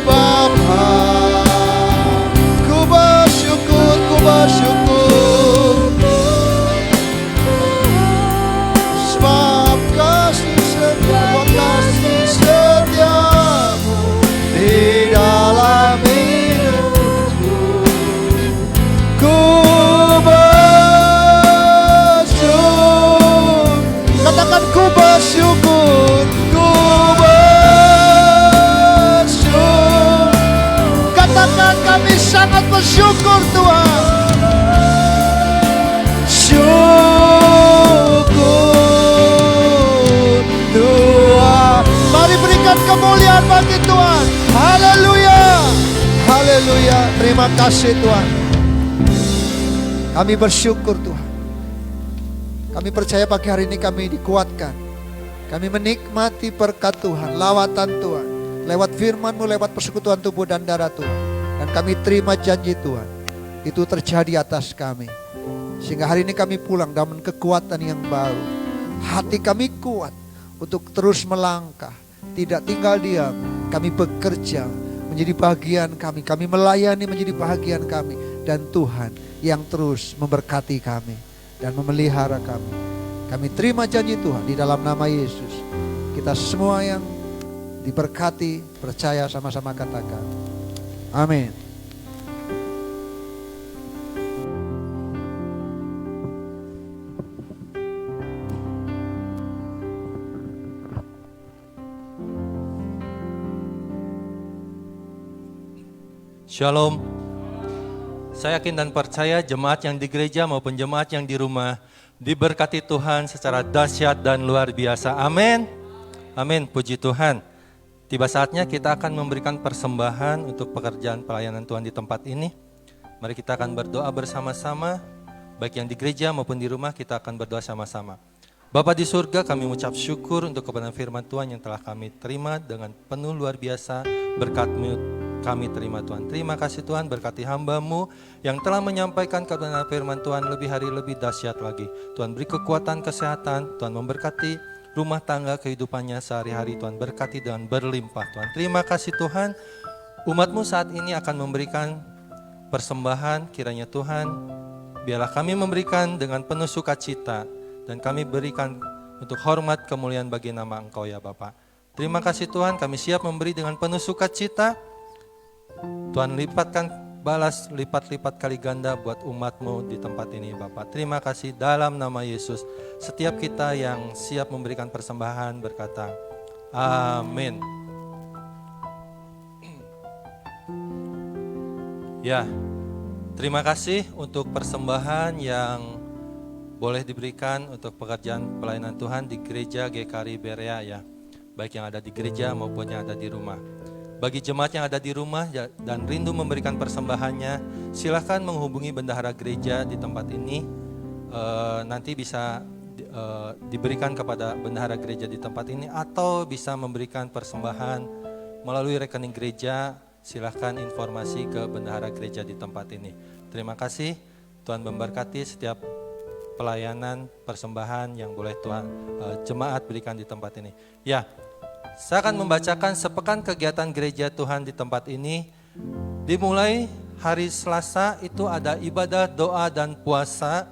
Bapa. Ku bersyukur, ku bersyukur sebab kasih setia-Mu di dalam hidupku. Ku bersyukur, katakan ku bersyukur, ku bersyukur. Katakan kami sangat bersyukur Tuhan. Syukur Tuhan. Mari berikan kemuliaan bagi Tuhan. Haleluya, haleluya. Terima kasih Tuhan. Kami bersyukur Tuhan. Kami percaya pagi hari ini kami dikuatkan. Kami menikmati berkat Tuhan, lawatan Tuhan. Lewat firman-Mu, lewat persekutuan tubuh dan darah Tuhan. Dan kami terima janji Tuhan. Itu terjadi atas kami. Sehingga hari ini kami pulang dalam kekuatan yang baru. Hati kami kuat untuk terus melangkah. Tidak tinggal diam. Kami bekerja menjadi bagian kami. Kami melayani menjadi bagian kami. Dan Tuhan yang terus memberkati kami dan memelihara kami. Kami terima janji Tuhan di dalam nama Yesus. Kita semua yang diberkati, percaya sama-sama katakan amin. Shalom. Saya yakin dan percaya jemaat yang di gereja maupun jemaat yang di rumah diberkati Tuhan secara dahsyat dan luar biasa. Amin. Amin. Puji Tuhan. Tiba saatnya kita akan memberikan persembahan untuk pekerjaan pelayanan Tuhan di tempat ini. Mari kita akan berdoa bersama-sama. Baik yang di gereja maupun di rumah kita akan berdoa sama-sama. Bapa di surga, kami mengucap syukur untuk kebenaran firman Tuhan yang telah kami terima dengan penuh luar biasa. Berkat-Mu kami terima Tuhan. Terima kasih Tuhan, berkati hamba-Mu yang telah menyampaikan kebenaran firman Tuhan lebih hari lebih dahsyat lagi. Tuhan beri kekuatan, kesehatan, Tuhan memberkati rumah tangga kehidupannya sehari-hari Tuhan. Berkati dengan berlimpah Tuhan. Terima kasih Tuhan, umat-Mu saat ini akan memberikan persembahan, kiranya Tuhan, biarlah kami memberikan dengan penuh sukacita dan kami berikan untuk hormat kemuliaan bagi nama Engkau ya Bapa. Terima kasih Tuhan, kami siap memberi dengan penuh sukacita. Tuhan lipatkan, balas lipat-lipat kali ganda buat umat-Mu di tempat ini Bapak. Terima kasih dalam nama Yesus. Setiap kita yang siap memberikan persembahan berkata, amin. Ya, terima kasih untuk persembahan yang boleh diberikan untuk pekerjaan pelayanan Tuhan di gereja GKRI Berea ya. Baik yang ada di gereja maupun yang ada di rumah. Bagi jemaat yang ada di rumah dan rindu memberikan persembahannya, silakan menghubungi bendahara gereja di tempat ini. Nanti bisa diberikan kepada bendahara gereja di tempat ini atau bisa memberikan persembahan melalui rekening gereja. Silakan informasi ke bendahara gereja di tempat ini. Terima kasih, Tuhan memberkati setiap pelayanan persembahan yang boleh Tuhan jemaat berikan di tempat ini. Ya. Saya akan membacakan sepekan kegiatan gereja Tuhan di tempat ini. Dimulai hari Selasa itu ada ibadah, doa, dan puasa.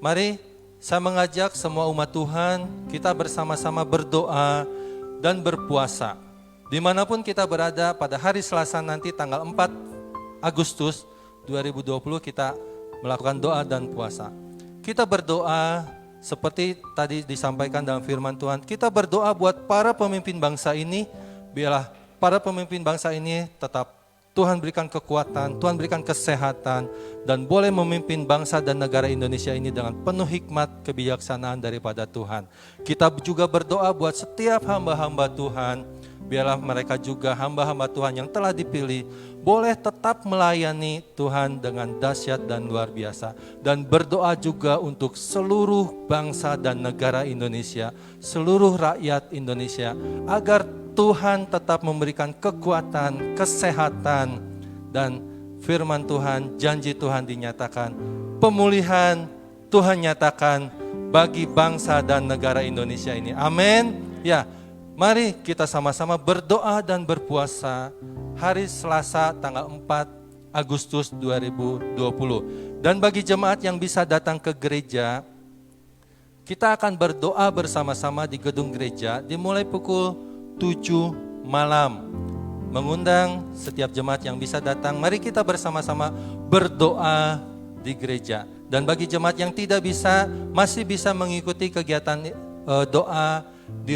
Mari saya mengajak semua umat Tuhan, kita bersama-sama berdoa dan berpuasa. Dimanapun kita berada pada hari Selasa nanti tanggal 4 Agustus 2020 kita melakukan doa dan puasa. Kita berdoa seperti tadi disampaikan dalam firman Tuhan, kita berdoa buat para pemimpin bangsa ini, biarlah para pemimpin bangsa ini tetap Tuhan berikan kekuatan, Tuhan berikan kesehatan, dan boleh memimpin bangsa dan negara Indonesia ini dengan penuh hikmat kebijaksanaan daripada Tuhan. Kita juga berdoa buat setiap hamba-hamba Tuhan, biarlah mereka juga hamba-hamba Tuhan yang telah dipilih, boleh tetap melayani Tuhan dengan dahsyat dan luar biasa. Dan berdoa juga untuk seluruh bangsa dan negara Indonesia, seluruh rakyat Indonesia, agar Tuhan tetap memberikan kekuatan, kesehatan, dan firman Tuhan, janji Tuhan dinyatakan, pemulihan Tuhan nyatakan bagi bangsa dan negara Indonesia ini. Amin. Ya, mari kita sama-sama berdoa dan berpuasa hari Selasa tanggal 4 Agustus 2020. Dan bagi jemaat yang bisa datang ke gereja, kita akan berdoa bersama-sama di gedung gereja dimulai pukul 7 malam. Mengundang setiap jemaat yang bisa datang, mari kita bersama-sama berdoa di gereja. Dan bagi jemaat yang tidak bisa, masih bisa mengikuti kegiatan doa di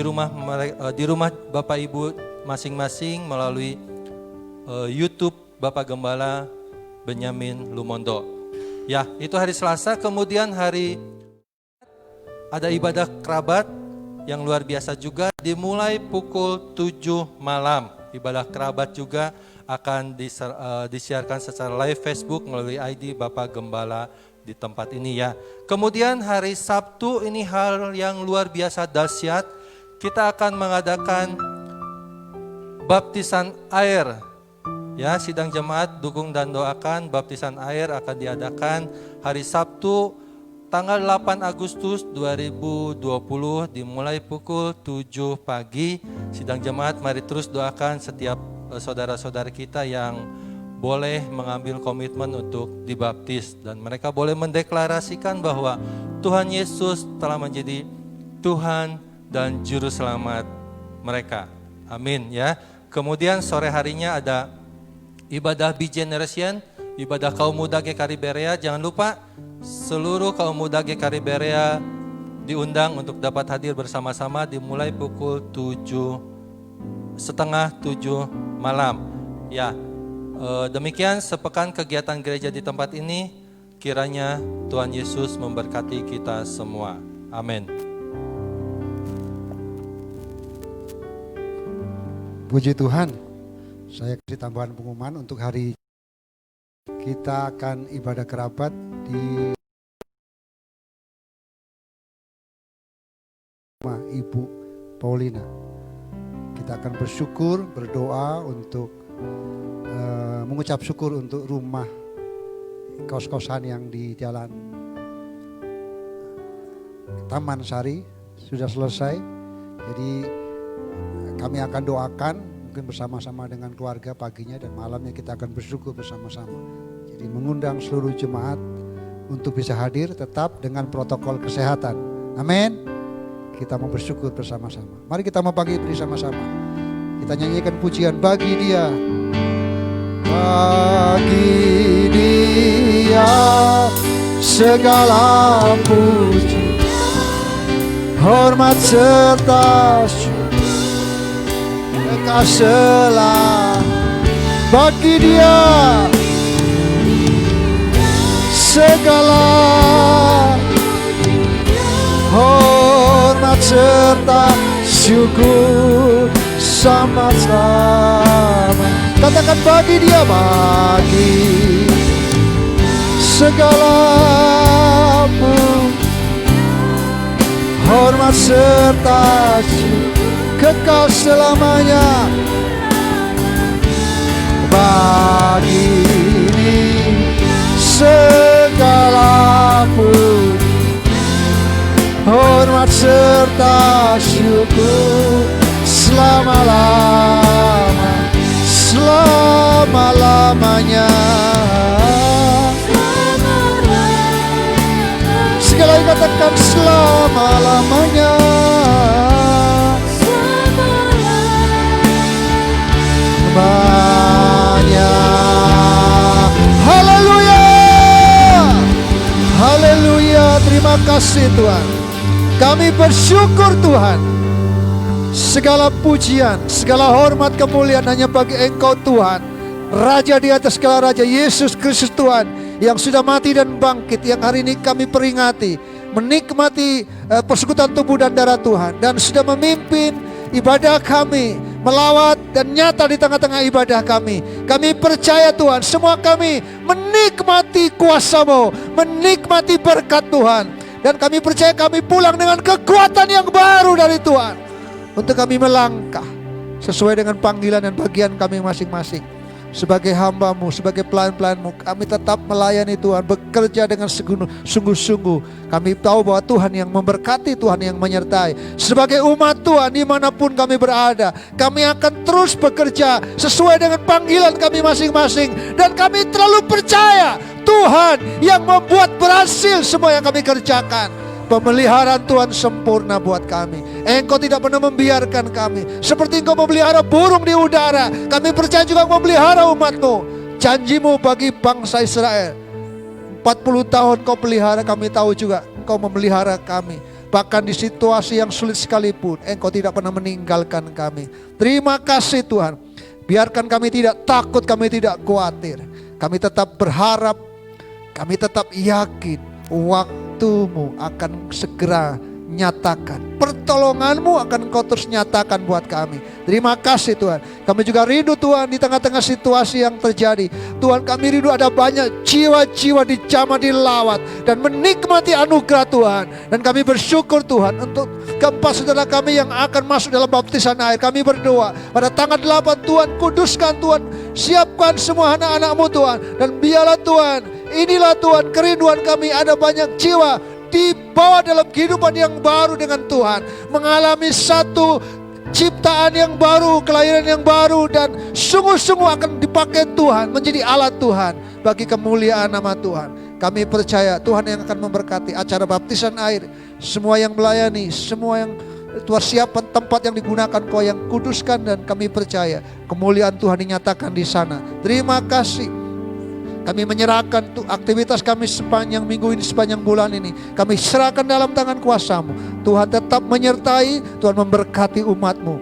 rumah Bapak Ibu masing-masing melalui YouTube Bapak Gembala Benyamin Lumondo. Ya, itu hari Selasa. Kemudian hari ada ibadah kerabat yang luar biasa juga dimulai pukul 7 malam. Ibadah kerabat juga akan disiarkan secara live Facebook melalui ID Bapak Gembala di tempat ini ya. Kemudian hari Sabtu ini hal yang luar biasa dahsyat. Kita akan mengadakan baptisan air. Ya, sidang jemaat dukung dan doakan baptisan air akan diadakan hari Sabtu tanggal 8 Agustus 2020 dimulai pukul 7 pagi. Sidang jemaat mari terus doakan setiap saudara-saudara kita yang boleh mengambil komitmen untuk dibaptis. Dan mereka boleh mendeklarasikan bahwa Tuhan Yesus telah menjadi Tuhan dan Juru Selamat mereka. Amin ya. Kemudian sore harinya ada ibadah B-Generation, ibadah kaum muda GKRI Berea. Jangan lupa seluruh kaum muda GKRI Berea diundang untuk dapat hadir bersama-sama dimulai pukul 6:30 malam. Ya, demikian sepekan kegiatan gereja di tempat ini. Kiranya Tuhan Yesus memberkati kita semua. Amin. Puji Tuhan. Saya kasih tambahan pengumuman untuk hari kita akan ibadah kerabat di rumah Ibu Paulina. Kita akan bersyukur, berdoa untuk mengucap syukur untuk rumah kos-kosan yang di jalan Taman Sari sudah selesai. Jadi kami akan doakan mungkin bersama-sama dengan keluarga paginya dan malamnya kita akan bersyukur bersama-sama. Jadi mengundang seluruh jemaat untuk bisa hadir tetap dengan protokol kesehatan. Amin. Kita mau bersyukur bersama-sama. Mari kita mau pagi beri sama-sama. Kita nyanyikan pujian bagi Dia. Bagi Dia segala puji, hormat serta syukur, kekasihan bagi Dia segala hormat serta syukur sama-sama. Katakan bagi Dia, bagi segala hormat serta kekal selamanya. Bagi segala hormat serta syukur selama-lama, selama-lamanya. Segala yang katakan selama-lamanya. Banyak. Haleluya. Haleluya. Terima kasih Tuhan. Kami bersyukur Tuhan. Segala pujian, segala hormat, kemuliaan hanya bagi Engkau Tuhan, Raja di atas segala raja, Yesus Kristus Tuhan, yang sudah mati dan bangkit, yang hari ini kami peringati, menikmati persekutuan tubuh dan darah Tuhan, dan sudah memimpin ibadah kami, melawat dan nyata di tengah-tengah ibadah kami. Kami percaya Tuhan, semua kami menikmati kuasa-Mu, menikmati berkat Tuhan, dan kami percaya kami pulang dengan kekuatan yang baru dari Tuhan, untuk kami melangkah sesuai dengan panggilan dan bagian kami masing-masing. Sebagai hamba-Mu, sebagai pelayan-pelayan-Mu, kami tetap melayani Tuhan, bekerja dengan sungguh-sungguh. Kami tahu bahwa Tuhan yang memberkati, Tuhan yang menyertai. Sebagai umat Tuhan, dimanapun kami berada, kami akan terus bekerja sesuai dengan panggilan kami masing-masing. Dan kami terlalu percaya Tuhan yang membuat berhasil semua yang kami kerjakan. Pemeliharaan Tuhan sempurna buat kami. Engkau tidak pernah membiarkan kami. Seperti Engkau memelihara burung di udara, kami percaya juga memelihara umat-Mu. Janji-Mu bagi bangsa Israel, 40 tahun Kau pelihara, kami tahu juga Engkau memelihara kami. Bahkan di situasi yang sulit sekalipun, Engkau tidak pernah meninggalkan kami. Terima kasih Tuhan. Biarkan kami tidak takut, kami tidak khawatir. Kami tetap berharap, kami tetap yakin waktu-Mu akan segera nyatakan, pertolongan-Mu akan Kau terus nyatakan buat kami. Terima kasih Tuhan. Kami juga rindu Tuhan di tengah-tengah situasi yang terjadi. Tuhan, kami rindu ada banyak jiwa-jiwa dijamah, dilawat dan menikmati anugerah Tuhan. Dan kami bersyukur Tuhan untuk keempat saudara kami yang akan masuk dalam baptisan air. Kami berdoa pada tanggal 8 Tuhan, kuduskan Tuhan, siapkan semua anak-anak-Mu Tuhan. Dan biarlah Tuhan, inilah Tuhan kerinduan kami, ada banyak jiwa dibawa dalam kehidupan yang baru dengan Tuhan, mengalami satu ciptaan yang baru, kelahiran yang baru, dan sungguh-sungguh akan dipakai Tuhan menjadi alat Tuhan bagi kemuliaan nama Tuhan. Kami percaya Tuhan yang akan memberkati acara baptisan air, semua yang melayani, semua yang Tuhan siapkan tempat yang digunakan, Kau yang kuduskan, dan kami percaya kemuliaan Tuhan dinyatakan di sana. Terima kasih. Kami menyerahkan aktivitas kami sepanjang minggu ini, sepanjang bulan ini. Kami serahkan dalam tangan kuasa-Mu. Tuhan tetap menyertai, Tuhan memberkati umat-Mu,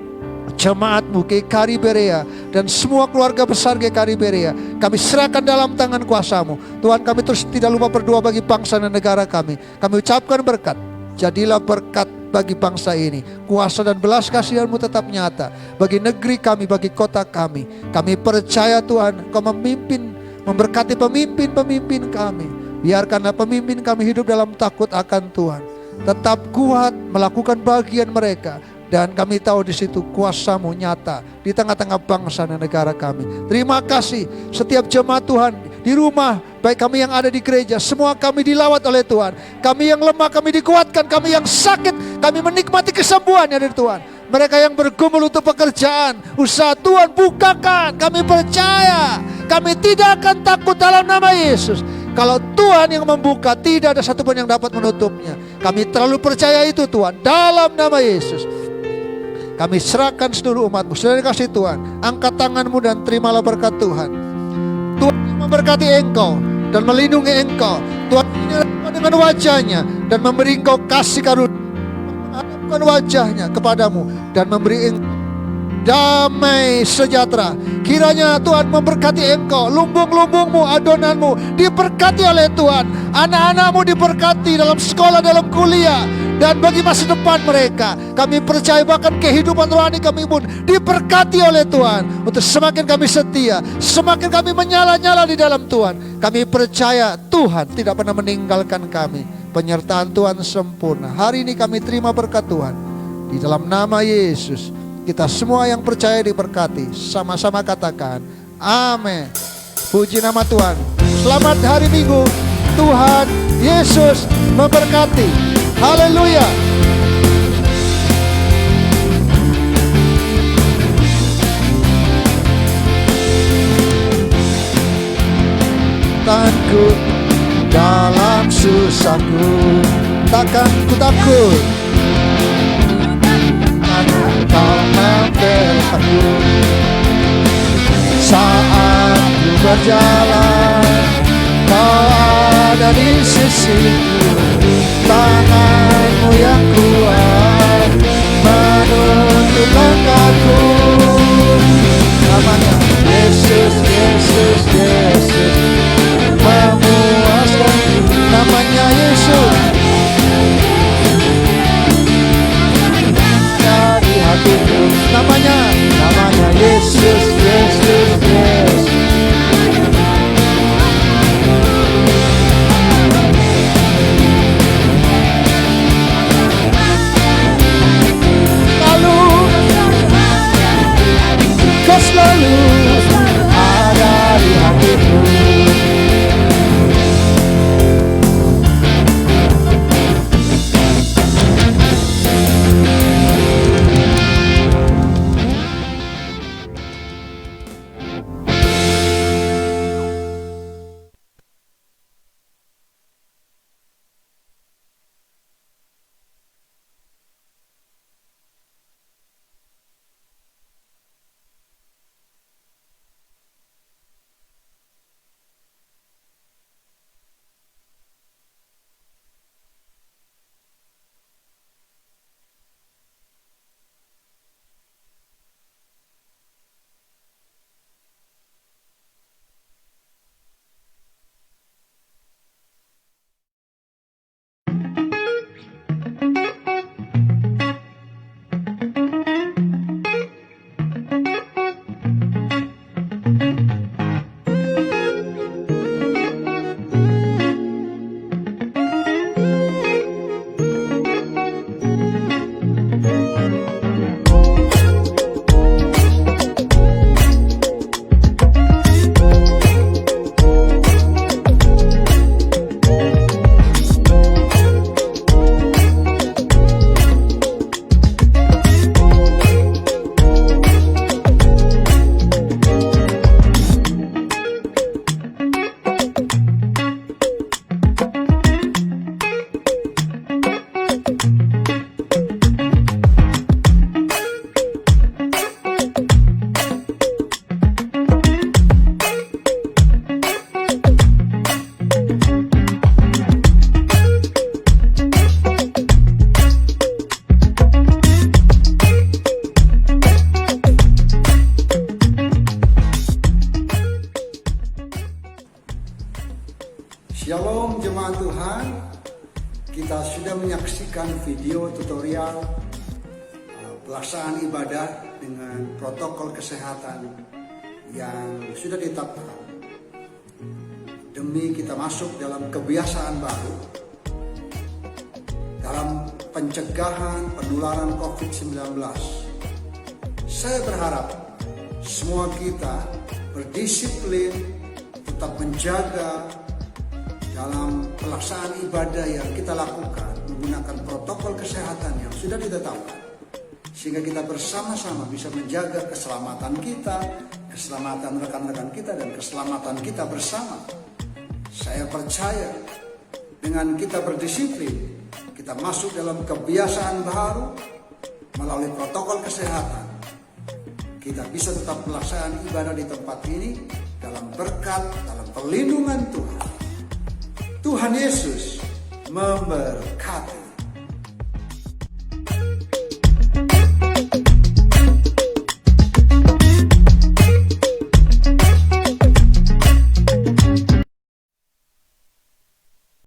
jemaat-Mu GKRI Berea, dan semua keluarga besar GKRI Berea. Kami serahkan dalam tangan kuasa-Mu. Tuhan, kami terus tidak lupa berdoa bagi bangsa dan negara kami. Kami ucapkan berkat. Jadilah berkat bagi bangsa ini. Kuasa dan belas kasihan-Mu tetap nyata bagi negeri kami, bagi kota kami. Kami percaya Tuhan, Kau memimpin, memberkati pemimpin-pemimpin kami. Biarkanlah pemimpin kami hidup dalam takut akan Tuhan, tetap kuat melakukan bagian mereka. Dan kami tahu di situ kuasa-Mu nyata di tengah-tengah bangsa dan negara kami. Terima kasih setiap jemaat Tuhan di rumah baik kami yang ada di gereja, semua kami dilawat oleh Tuhan. Kami yang lemah kami dikuatkan, kami yang sakit kami menikmati kesembuhan dari Tuhan. Mereka yang bergumul untuk pekerjaan, usaha, Tuhan bukakan. Kami percaya, kami tidak akan takut dalam nama Yesus. Kalau Tuhan yang membuka, tidak ada satupun yang dapat menutupnya. Kami terlalu percaya itu Tuhan, dalam nama Yesus. Kami serahkan seluruh umat-Mu. Sudah dikasih Tuhan, angkat tangan-Mu dan terimalah berkat Tuhan. Tuhan yang memberkati engkau dan melindungi engkau. Tuhan menyerahkan dengan wajahnya dan memberi engkau kasih karunia, menghadapkan wajahnya kepadamu dan memberi engkau damai sejahtera. Kiranya Tuhan memberkati engkau, lumbung-lumbungmu, adonanmu diberkati oleh Tuhan. Anak-anakmu diberkati dalam sekolah, dalam kuliah, dan bagi masa depan mereka. Kami percaya bahkan kehidupan rohani kami pun diberkati oleh Tuhan. Untuk semakin kami setia, semakin kami menyala-nyala di dalam Tuhan. Kami percaya Tuhan tidak pernah meninggalkan kami. Penyertaan Tuhan sempurna. Hari ini kami terima berkat Tuhan. Di dalam nama Yesus, kita semua yang percaya diberkati. Sama-sama katakan amin. Puji nama Tuhan. Selamat hari Minggu. Tuhan Yesus memberkati. Haleluya. Tanganku dalam susahku, takkan ku takut. Kau memberi aku saat ku berjalan, Kau ada di sisiku. Tangan-Mu yang kuat menuntun langkahku. Namanya Yesus, Yesus, Yesus memuaskan. Namanya Yesus dari hatiku. Namanya Yesus, Yesus, Yesus. Kau selalu ada di hatiku. Shalom jemaat Tuhan, kita sudah menyaksikan video tutorial pelaksanaan ibadah dengan protokol kesehatan yang sudah ditetapkan demi kita masuk dalam kebiasaan baru dalam pencegahan penularan COVID-19. Saya berharap semua kita berdisiplin, tetap menjaga dalam pelaksanaan ibadah yang kita lakukan menggunakan protokol kesehatan yang sudah ditetapkan, sehingga kita bersama-sama bisa menjaga keselamatan kita, keselamatan rekan-rekan kita, dan keselamatan kita bersama. Saya percaya dengan kita berdisiplin, kita masuk dalam kebiasaan baru melalui protokol kesehatan, kita bisa tetap melaksanakan ibadah di tempat ini dalam berkat, dalam perlindungan Tuhan. Tuhan Yesus memberkati.